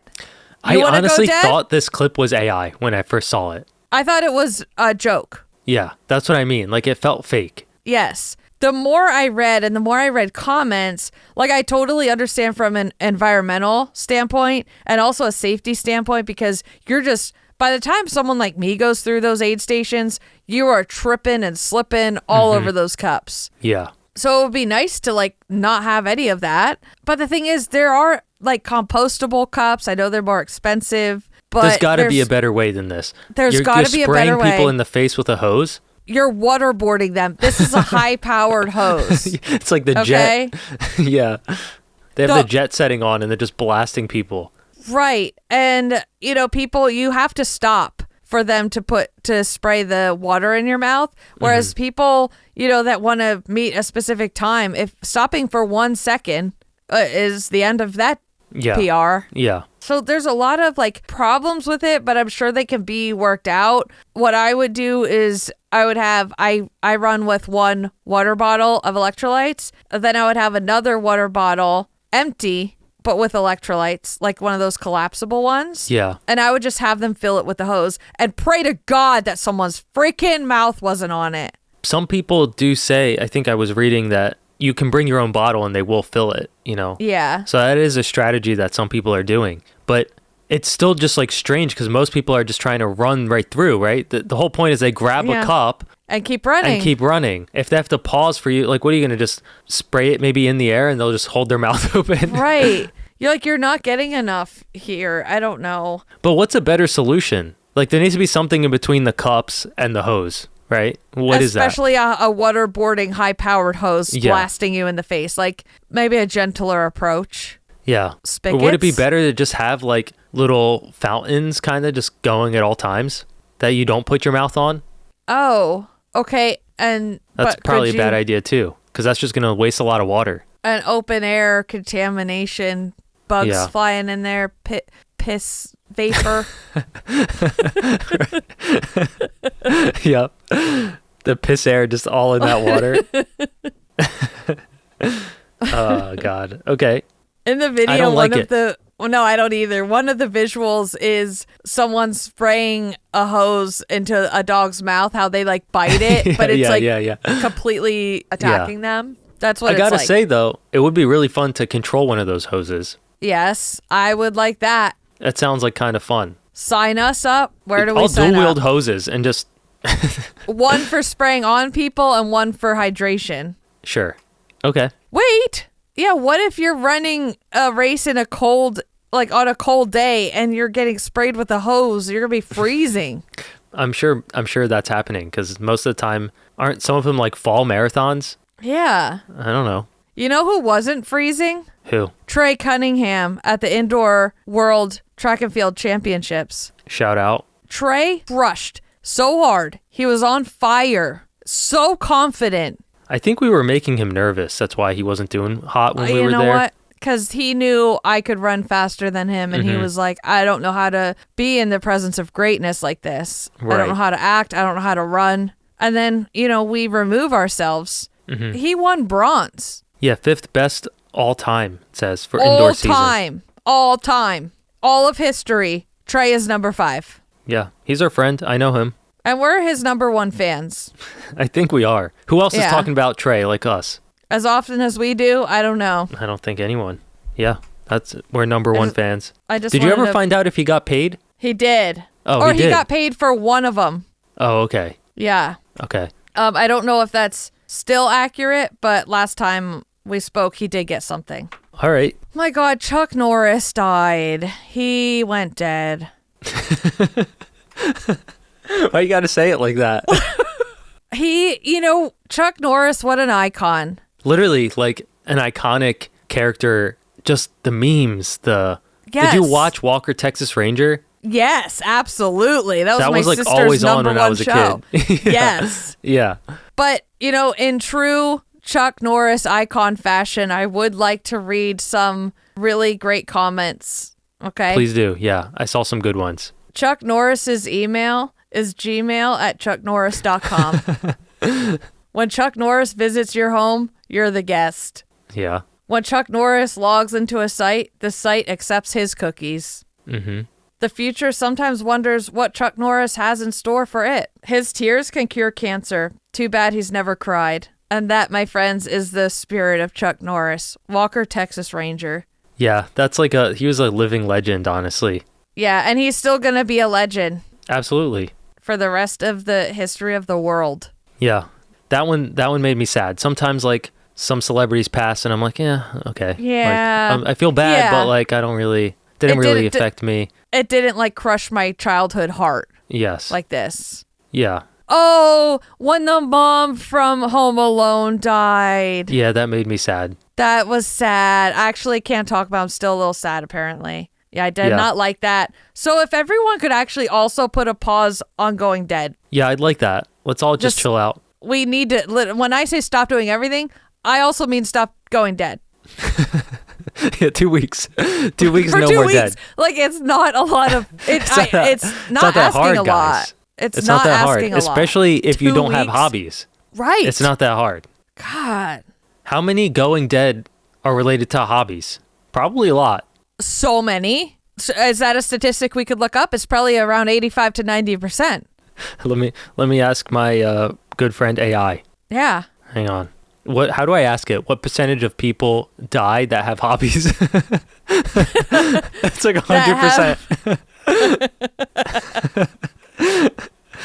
I honestly thought this clip was AI when I first saw it. I thought it was a joke. Yeah, that's what I mean. Like it felt fake. Yes. The more I read and the more I read comments, like I totally understand from an environmental standpoint and also a safety standpoint, because you're just, by the time someone like me goes through those aid stations, you are tripping and slipping all over those cups. Yeah. So it would be nice to like not have any of that. But the thing is, there are like compostable cups. I know they're more expensive, but there's got to be a better way than this. There's got to be a better way. You're spraying people in the face with a hose. You're waterboarding them. This is a high-powered hose. It's like the jet. Yeah. They have the jet setting on and they're just blasting people. Right. And, you know, people, you have to stop for them to spray the water in your mouth. Whereas people, you know, that want to meet a specific time, if stopping for 1 second is the end of that PR. Yeah. So there's a lot of like problems with it, but I'm sure they can be worked out. What I would do is I run with one water bottle of electrolytes. Then I would have another water bottle empty, but with electrolytes, like one of those collapsible ones. Yeah. And I would just have them fill it with the hose and pray to God that someone's freaking mouth wasn't on it. Some people do say, I think I was reading that you can bring your own bottle and they will fill it, you know? Yeah. So that is a strategy that some people are doing. But it's still just like strange because most people are just trying to run right through, right? The whole point is they grab a cup and keep running. If they have to pause for you, like, what are you going to just spray it maybe in the air and they'll just hold their mouth open? Right. You're not getting enough here. I don't know. But what's a better solution? Like, there needs to be something in between the cups and the hose, right? What is that? Especially a waterboarding, high-powered hose blasting you in the face. Like, maybe a gentler approach. Yeah. Spigots? Or would it be better to just have, like, little fountains kind of just going at all times that you don't put your mouth on? Oh, okay. And that's probably a bad idea, too, because that's just going to waste a lot of water. An open-air contamination, bugs flying in there, piss vapor. Yep. The piss air just all in that water. Oh, God. Okay. In the video, no, I don't either. One of the visuals is someone spraying a hose into a dog's mouth, how they like bite it, but it's completely attacking them. That's what I gotta like. say, though, it would be really fun to control one of those hoses. Yes, I would like that. That sounds like kind of fun. Sign us up. Where do we sign up? I'll dual-wield hoses and just... One for spraying on people and one for hydration. Sure. Okay. Wait. Yeah, what if you're running a race in a cold, like on a cold day, and you're getting sprayed with a hose? You're gonna be freezing. I'm sure that's happening because most of the time, aren't some of them like fall marathons? Yeah. I don't know. You know who wasn't freezing? Who? Trey Cunningham at the Indoor World Track and Field Championships. Shout out. Trey crushed so hard. He was on fire. So confident. I think we were making him nervous. That's why he wasn't doing hot when we were there. You know what? Because he knew I could run faster than him, and he was like, I don't know how to be in the presence of greatness like this. Right. I don't know how to act. I don't know how to run. And then, we remove ourselves. Mm-hmm. He won bronze. Yeah, 5th best all time, it says, for indoor season. All time. All of history. Trey is number 5. Yeah, he's our friend. I know him. And we're his number 1 fans. I think we are. Who else is talking about Trey like us? As often as we do? I don't know. I don't think anyone. Yeah, we're number 1 fans. Did you ever find out if he got paid? He did. Oh, he got paid for one of them. Oh, okay. Yeah. Okay. I don't know if that's still accurate, but last time we spoke, he did get something. All right. My God, Chuck Norris died. He went dead. Why you gotta say it like that? Chuck Norris, what an icon. Literally, like an iconic character. Just the memes, Yes. Did you watch Walker, Texas Ranger? Yes, absolutely. That was my like sister's always on number when 1 I was show. a kid. Yes. Yeah. But, in true Chuck Norris icon fashion, I would like to read some really great comments. Okay? Please do. Yeah. I saw some good ones. Chuck Norris's email is gmail@chucknorris.com. When Chuck Norris visits your home, you're the guest. Yeah. When Chuck Norris logs into a site, the site accepts his cookies. Mm-hmm. The future sometimes wonders what Chuck Norris has in store for it. His tears can cure cancer. Too bad he's never cried. And that, my friends, is the spirit of Chuck Norris, Walker, Texas Ranger. Yeah, that's he was a living legend, honestly. Yeah, and he's still going to be a legend. Absolutely. For the rest of the history of the world. Yeah, that one made me sad. Sometimes, some celebrities pass, and I'm like, yeah, okay. Yeah. I feel bad, but I don't really... Didn't really affect me. It didn't crush my childhood heart. Yes. Like this. Yeah. Oh, when the mom from Home Alone died. Yeah, that made me sad. That was sad. I actually can't talk about it. I'm still a little sad, apparently. Yeah, I did not like that. So if everyone could actually also put a pause on Going Dead. Yeah, I'd like that. Let's all just chill out. We need to... When I say stop doing everything, I also mean stop going dead. Yeah, 2 weeks. 2 weeks, For no 2 more weeks, dead. It's not a lot of... It's not that asking hard, a lot. guys. It's not that hard, especially if you don't have hobbies. Right. It's not that hard. God. How many Going Dead are related to hobbies? Probably a lot. So many. Is that a statistic we could look up? It's probably around 85 to 90%. Let me ask my good friend AI. Yeah. Hang on. How do I ask it? What percentage of people die that have hobbies? It's like 100%.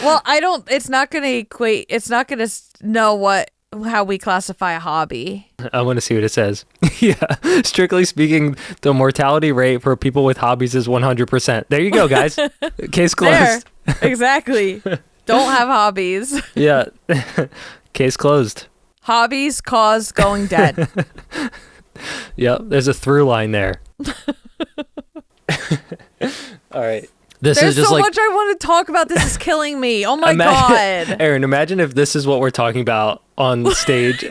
Well, it's not going to equate. It's not going to know how we classify a hobby. I want to see what it says. Yeah. Strictly speaking, the mortality rate for people with hobbies is 100%. There you go, guys. Case closed. There. Exactly. Don't have hobbies. Yeah. Case closed. Hobbies cause going dead. Yep. There's a through line there. All right. There's so much I want to talk about. This is killing me. Oh my God. Erin, imagine if this is what we're talking about on stage.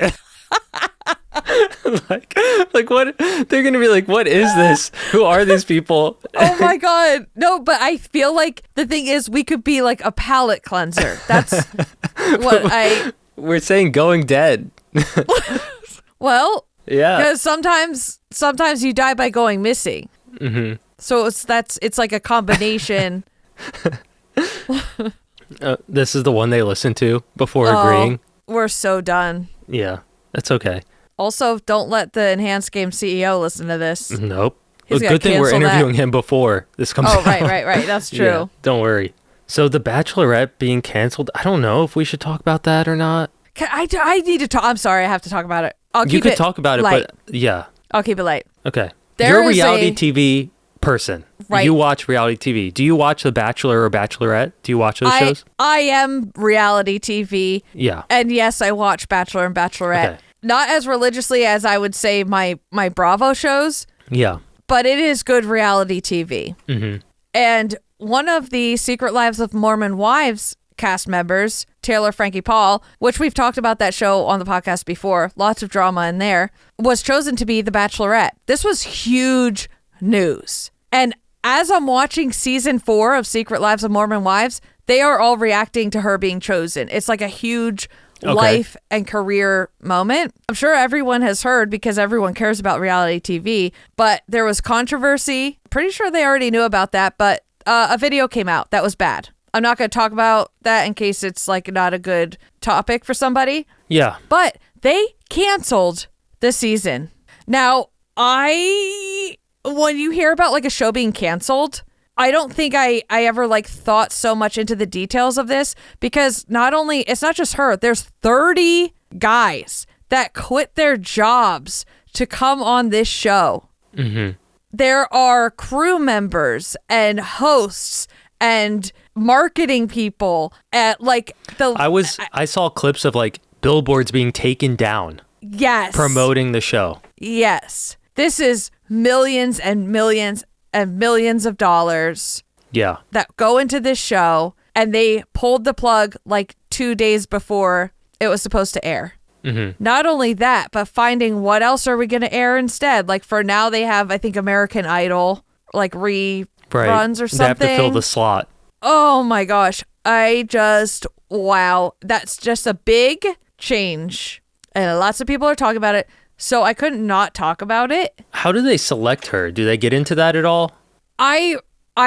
like what? They're gonna be like, what is this? Who are these people? Oh my God. No, but I feel like the thing is we could be like a palate cleanser. That's what we're saying going dead. Well, yeah. Because sometimes you die by going missing. Mm-hmm. So it's like a combination. This is the one they listen to before agreeing. We're so done. Yeah, that's okay. Also, don't let the Enhanced Game CEO listen to this. Nope. Well, good thing we're interviewing him before this comes out. Oh, right. That's true. Yeah, don't worry. So the Bachelorette being canceled, I don't know if we should talk about that or not. I need to talk. I'm sorry, I have to talk about it. You could talk about it, light. but yeah. I'll keep it light. Okay. You're a reality TV person. Right. You watch reality TV. Do you watch The Bachelor or Bachelorette? Do you watch those shows? I am reality TV. Yeah. And yes, I watch Bachelor and Bachelorette. Okay. Not as religiously as I would say my Bravo shows. Yeah. But it is good reality TV. Mm-hmm. And one of the Secret Lives of Mormon Wives cast members, Taylor Frankie Paul, which we've talked about that show on the podcast before, lots of drama in there, was chosen to be the Bachelorette. This was huge news. And as I'm watching season 4 of Secret Lives of Mormon Wives, they are all reacting to her being chosen. It's like a huge life and career moment. I'm sure everyone has heard because everyone cares about reality TV, but there was controversy. Pretty sure they already knew about that, but a video came out that was bad. I'm not going to talk about that in case it's like not a good topic for somebody. Yeah. But they canceled the season. Now, when you hear about like a show being canceled, I don't think I ever like thought so much into the details of this because it's not just her. There's 30 guys that quit their jobs to come on this show. Mm-hmm. There are crew members and hosts and marketing people at like I saw clips of like billboards being taken down. Yes. Promoting the show. Yes. This is millions and millions and millions of dollars. Yeah. That go into this show, and they pulled the plug like 2 days before it was supposed to air. Mm-hmm. Not only that, but finding what else are we going to air instead? Like for now, they have, I think, American Idol like reruns or something. They have to fill the slot. Oh my gosh. Wow. That's just a big change. And lots of people are talking about it. So I couldn't not talk about it. How do they select her? Do they get into that at all? I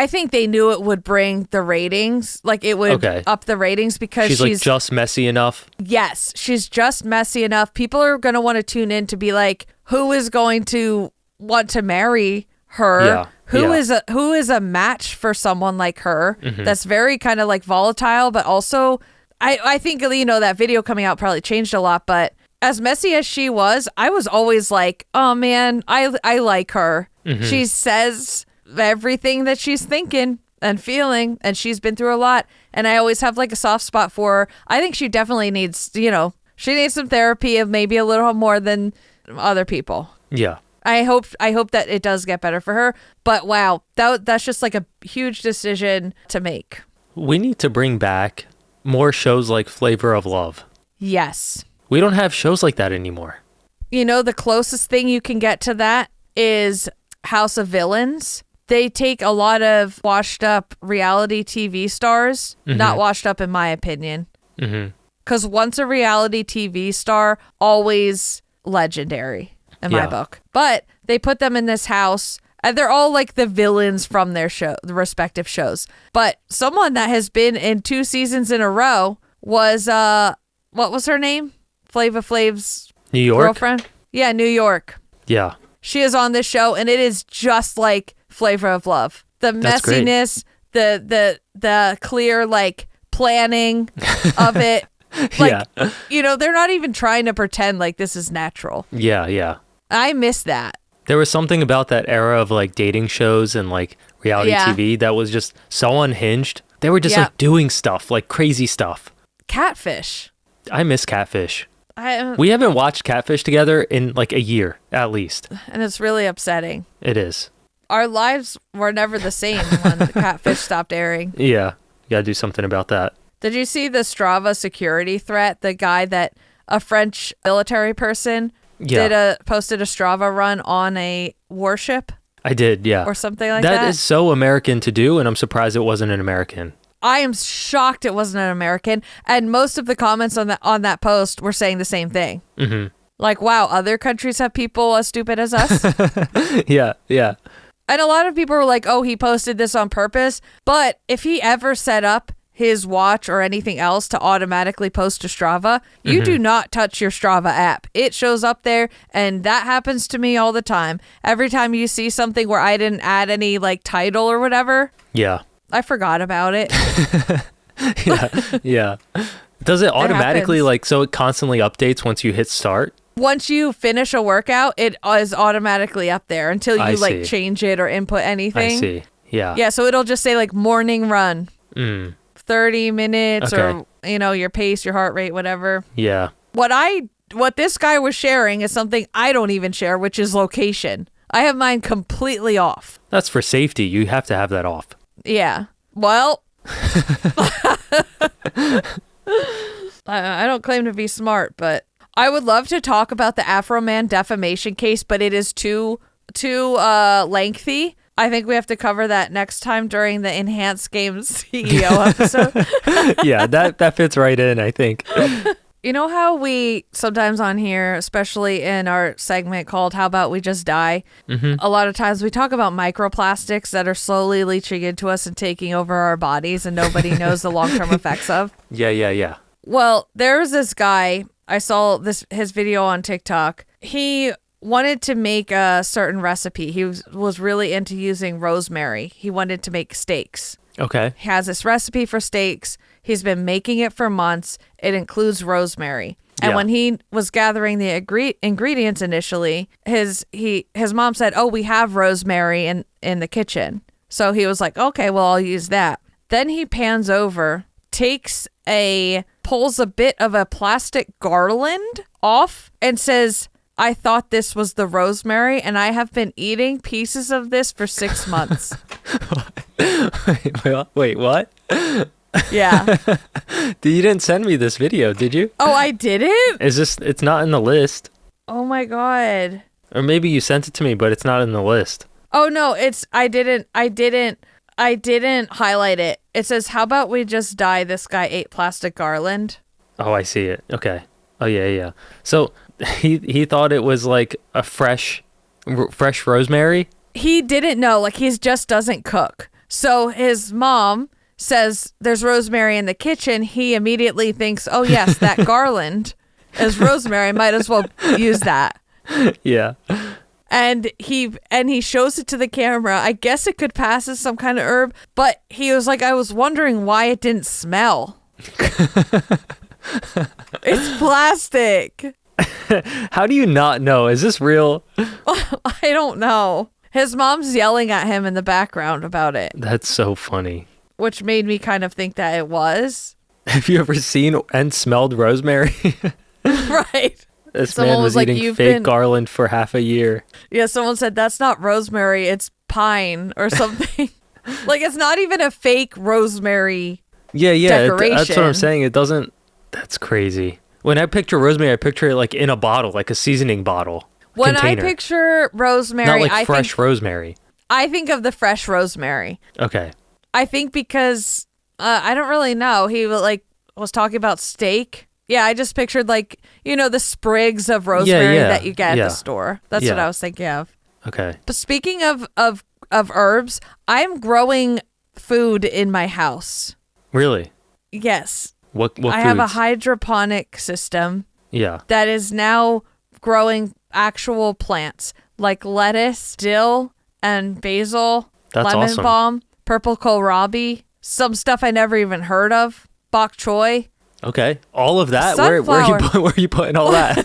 think they knew it would bring the ratings. Like it would up the ratings because she's like just messy enough. Yes, she's just messy enough. People are going to want to tune in to be like, who is going to want to marry her? Yeah. Who is a match for someone like her? Mm-hmm. That's very kind of like volatile, but also I think, that video coming out probably changed a lot, but as messy as she was, I was always like, oh man, I like her. Mm-hmm. She says everything that she's thinking and feeling, and she's been through a lot. And I always have like a soft spot for her. I think she definitely needs, she needs some therapy of maybe a little more than other people. Yeah. I hope that it does get better for her. But wow, that's just like a huge decision to make. We need to bring back more shows like Flavor of Love. Yes. We don't have shows like that anymore. The closest thing you can get to that is House of Villains. They take a lot of washed up reality TV stars, not washed up in my opinion. Because once a reality TV star, always legendary in my book. But they put them in this house, and they're all like the villains from their the respective shows. But someone that has been in 2 seasons in a row was, what was her name? Flava Flav's New York girlfriend. Yeah, New York. Yeah. She is on this show, and it is just like Flavor of Love. The messiness, the clear like planning of it. Like, they're not even trying to pretend like this is natural. Yeah. I miss that. There was something about that era of like dating shows and like reality TV that was just so unhinged. They were just like doing stuff, like crazy stuff. Catfish. I miss Catfish. We haven't watched Catfish together in like a year, at least. And it's really upsetting. It is. Our lives were never the same when Catfish stopped airing. Yeah. You gotta do something about that. Did you see the Strava security threat? The guy that a French military person posted a Strava run on a Warship. I did, yeah. Or something like that. That is so American to do, and I'm surprised it wasn't an American. I am shocked it wasn't an American, and most of the comments on that post were saying the same thing. Mm-hmm. Like, wow, other countries have people as stupid as us? Yeah. And a lot of people were like, oh, he posted this on purpose. But if he ever set up his watch or anything else to automatically post to Strava, you do not touch your Strava app. It shows up there, and that happens to me all the time. Every time you see something where I didn't add any like title or whatever, I forgot about it. Yeah. Does it automatically so it constantly updates once you hit start? Once you finish a workout, it is automatically up there until you change it or input anything. I see. Yeah. Yeah, so it'll just say like morning run. 30 minutes or, your pace, your heart rate, whatever. Yeah. What this guy was sharing is something I don't even share, which is location. I have mine completely off. That's for safety. You have to have that off. Yeah. Well, I don't claim to be smart, but I would love to talk about the Afro Man defamation case, but it is too lengthy. I think we have to cover that next time during the Enhanced Games CEO episode. Yeah, that fits right in, I think. You know how we sometimes on here, especially in our segment called How About We Just Die, a lot of times we talk about microplastics that are slowly leaching into us and taking over our bodies and nobody knows the long-term effects of? Yeah. Well, there's this guy, I saw his video on TikTok. He wanted to make a certain recipe. He was really into using rosemary. He wanted to make steaks. Okay. He has this recipe for steaks. He's been making it for months. It includes rosemary. And when he was gathering the ingredients initially, his mom said, "Oh, we have rosemary in the kitchen." So he was like, "Okay, well, I'll use that." Then he pans over, pulls a bit of a plastic garland off and says, "I thought this was the rosemary, and I have been eating pieces of this for 6 months." Wait, what? Yeah. You didn't send me this video, did you? Oh, I didn't? It's not in the list. Oh my God. Or maybe you sent it to me, but it's not in the list. Oh no, I didn't highlight it. It says, "How about we just die? This guy ate plastic garland." Oh, I see it. Okay. Oh yeah. So he thought it was like a fresh rosemary. He didn't know, like he just doesn't cook. So his mom says there's rosemary in the kitchen. He immediately thinks, "Oh yes, that garland is rosemary. Might as well use that." Yeah. And he shows it to the camera. I guess it could pass as some kind of herb, but he was like, "I was wondering why it didn't smell." It's plastic. How do you not know? Is this real? I don't know. His mom's yelling at him in the background about it. That's so funny. Which made me kind of think that it was. Have you ever seen and smelled rosemary? Right. This man was eating fake garland for half a year. Yeah, someone said, "That's not rosemary, it's pine," or something. Like, it's not even a fake rosemary decoration. That's what I'm saying. It doesn't... That's crazy. When I picture rosemary, I picture it like in a bottle, like a seasoning bottle. When container. I picture rosemary... Not like fresh rosemary. I think of the fresh rosemary. Okay. I think because... I don't really know. He was talking about steak. Yeah, I just pictured the sprigs of rosemary that you get at the store. That's what I was thinking of. Okay. But speaking of herbs, I'm growing food in my house. Really? Yes. What I have a hydroponic system. Yeah. That is now growing actual plants like lettuce, dill, and basil, lemon balm, purple kohlrabi, some stuff I never even heard of, bok choy. Okay. All of that? Where are you putting all that?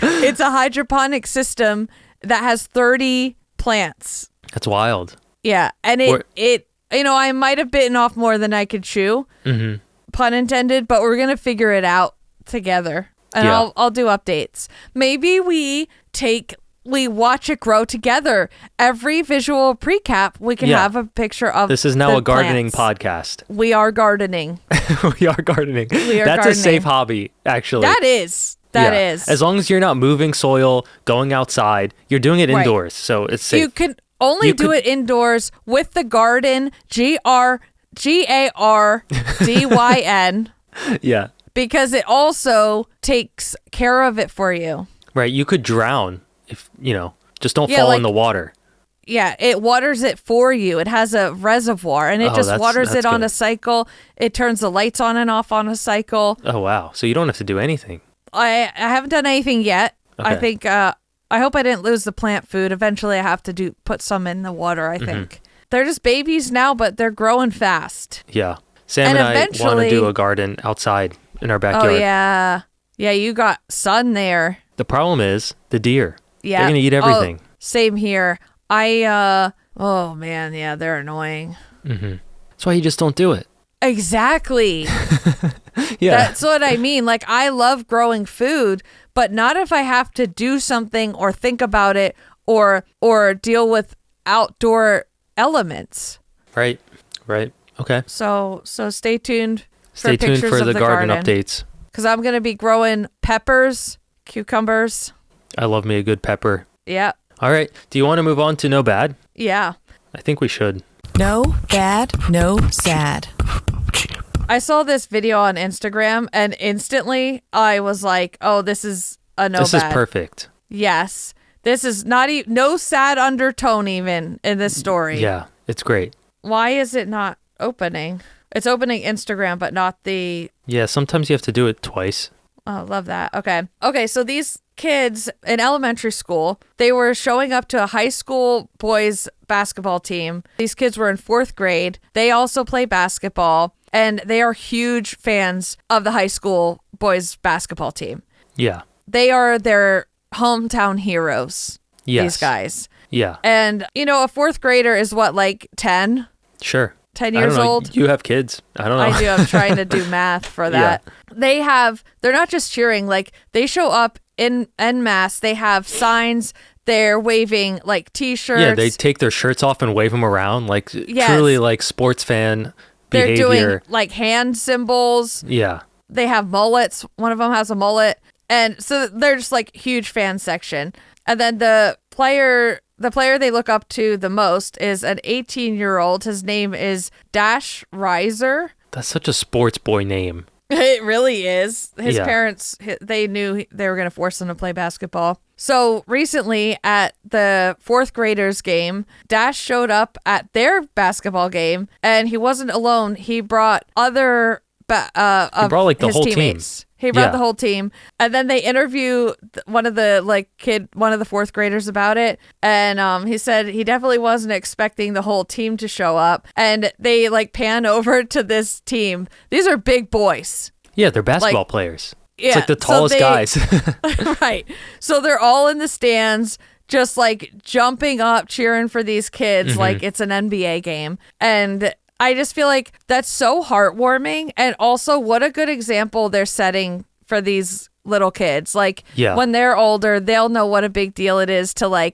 It's a hydroponic system that has 30 plants. That's wild. Yeah. And it I might have bitten off more than I could chew. Mm-hmm. Pun intended, but we're going to figure it out together. And I'll do updates. Maybe we watch it grow together. Every visual precap, we can have a picture of This is now a gardening plants. podcast. We are gardening. We are gardening. That's a safe hobby, actually. That is. That is. As long as you're not moving soil, going outside, you're doing it indoors, so it's safe. You can only do it indoors with the garden, GARDYN. Yeah. Because it also takes care of it for you. Right. You could drown if, just don't fall in the water. Yeah, it waters it for you. It has a reservoir, and it just waters it on a cycle. It turns the lights on and off on a cycle. Oh, wow. So you don't have to do anything. I haven't done anything yet. Okay. I think, I hope I didn't lose the plant food. Eventually, I have to put some in the water, I think. They're just babies now, but they're growing fast. Yeah. Sam and I want to do a garden outside in our backyard. Oh, yeah. Yeah, you got sun there. The problem is the deer. Yeah. They're going to eat everything. Oh, same here. Oh man, yeah, they're annoying. That's why you just don't do it. Exactly. Yeah. That's what I mean. Like, I love growing food, but not if I have to do something or think about it or deal with outdoor elements. Right. Okay. So stay tuned for the garden updates. Because I'm going to be growing peppers, cucumbers. I love me a good pepper. Yeah. All right. Do you want to move on to No Bad? Yeah. I think we should. No bad, no sad. I saw this video on Instagram and instantly I was like, oh, this is a no bad. This is perfect. Yes. This is not no sad undertone even in this story. Yeah, it's great. Why is it not opening? It's opening Instagram, but not the... Yeah, sometimes you have to do it twice. Oh, love that. Okay, so these kids in elementary school, they were showing up to a high school boys basketball team. These kids were in 4th grade. They also play basketball, and they are huge fans of the high school boys basketball team. Yeah. They are their hometown heroes, these guys. Yeah. And, a 4th grader is what, like 10? Sure. 10 years old. You have kids. I don't know. I do. I'm trying to do math for that. Yeah. They're not just cheering, like they show up en masse. They have signs. They're waving like t-shirts. Yeah, they take their shirts off and wave them around like truly like sports fan behavior. They're doing like hand symbols. Yeah. They have mullets. One of them has a mullet. And so they're just like huge fan section. And then the player they look up to the most is an 18-year-old. His name is Dash Riser. That's such a sports boy name. It really is. His parents, they knew they were going to force him to play basketball. So recently at the 4th graders game, Dash showed up at their basketball game and he wasn't alone. He brought other he brought like the whole teammates. Team. He brought the whole team. And then they interview one of the 4th graders about it. And he said he definitely wasn't expecting the whole team to show up. And they pan over to this team. These are big boys. Yeah, they're basketball players. Yeah, it's like the tallest guys. Right. So they're all in the stands, just jumping up, cheering for these kids like it's an NBA game. And I just feel like that's so heartwarming. And also, what a good example they're setting for these little kids. When they're older, they'll know what a big deal it is to,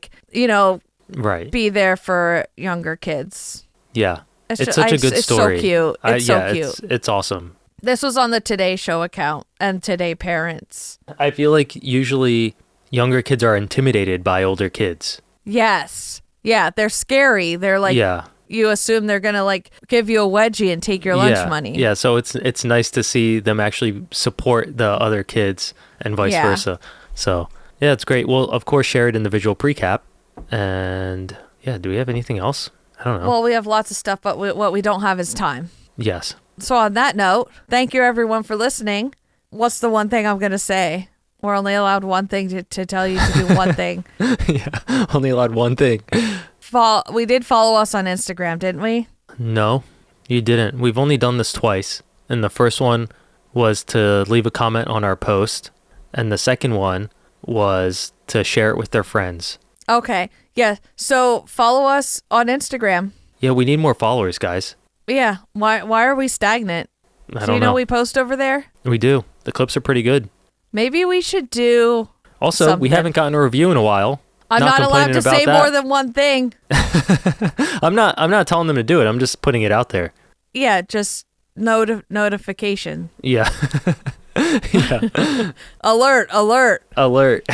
be there for younger kids. Yeah. It's such a good story. It's so cute. It's so cute. It's awesome. This was on the Today Show account and Today Parents. I feel like usually younger kids are intimidated by older kids. Yes. Yeah, they're scary. They're you assume they're going to give you a wedgie and take your lunch money. Yeah, so it's nice to see them actually support the other kids and vice versa. So, yeah, it's great. We'll, of course, share it in the visual precap. And, do we have anything else? I don't know. Well, we have lots of stuff, but what we don't have is time. Yes. So on that note, thank you, everyone, for listening. What's the one thing I'm going to say? We're only allowed one thing to tell you to do one thing. Yeah, only allowed one thing. We did follow us on Instagram, didn't we? No, you didn't. We've only done this twice. And the first one was to leave a comment on our post. And the second one was to share it with their friends. Okay. Yeah. So follow us on Instagram. Yeah, we need more followers, guys. Yeah. Why are we stagnant? I don't know. Do you know we post over there? We do. The clips are pretty good. Maybe we should do Also, something. We haven't gotten a review in a while. I'm not allowed to say more than one thing. I'm not telling them to do it. I'm just putting it out there. Yeah, just notification. Yeah. Yeah. Alert.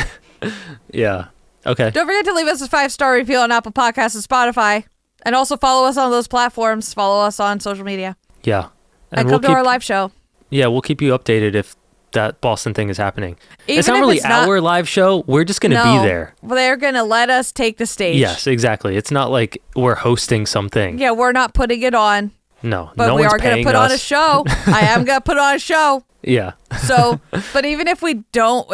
Yeah. Okay. Don't forget to leave us a 5-star review on Apple Podcasts and Spotify. And also follow us on those platforms. Follow us on social media. Yeah. And come to our live show. Yeah, we'll keep you updated if that Boston thing is happening. Even it's not really our live show. We're just going to be there. They're going to let us take the stage. Yes, exactly. It's not like we're hosting something. Yeah, we're not putting it on. No, but we are going to put on a show. I am going to put on a show. Yeah. So, but even if we don't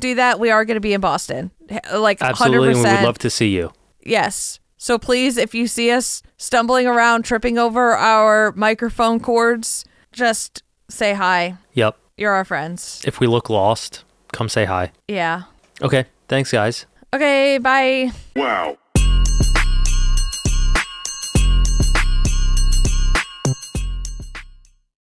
do that, we are going to be in Boston. Like absolutely, 100%. And we would love to see you. Yes. So please, if you see us stumbling around, tripping over our microphone cords, just say hi. Yep. You're our friends. If we look lost, come say hi. Yeah. Okay. Thanks, guys. Okay. Bye. Wow.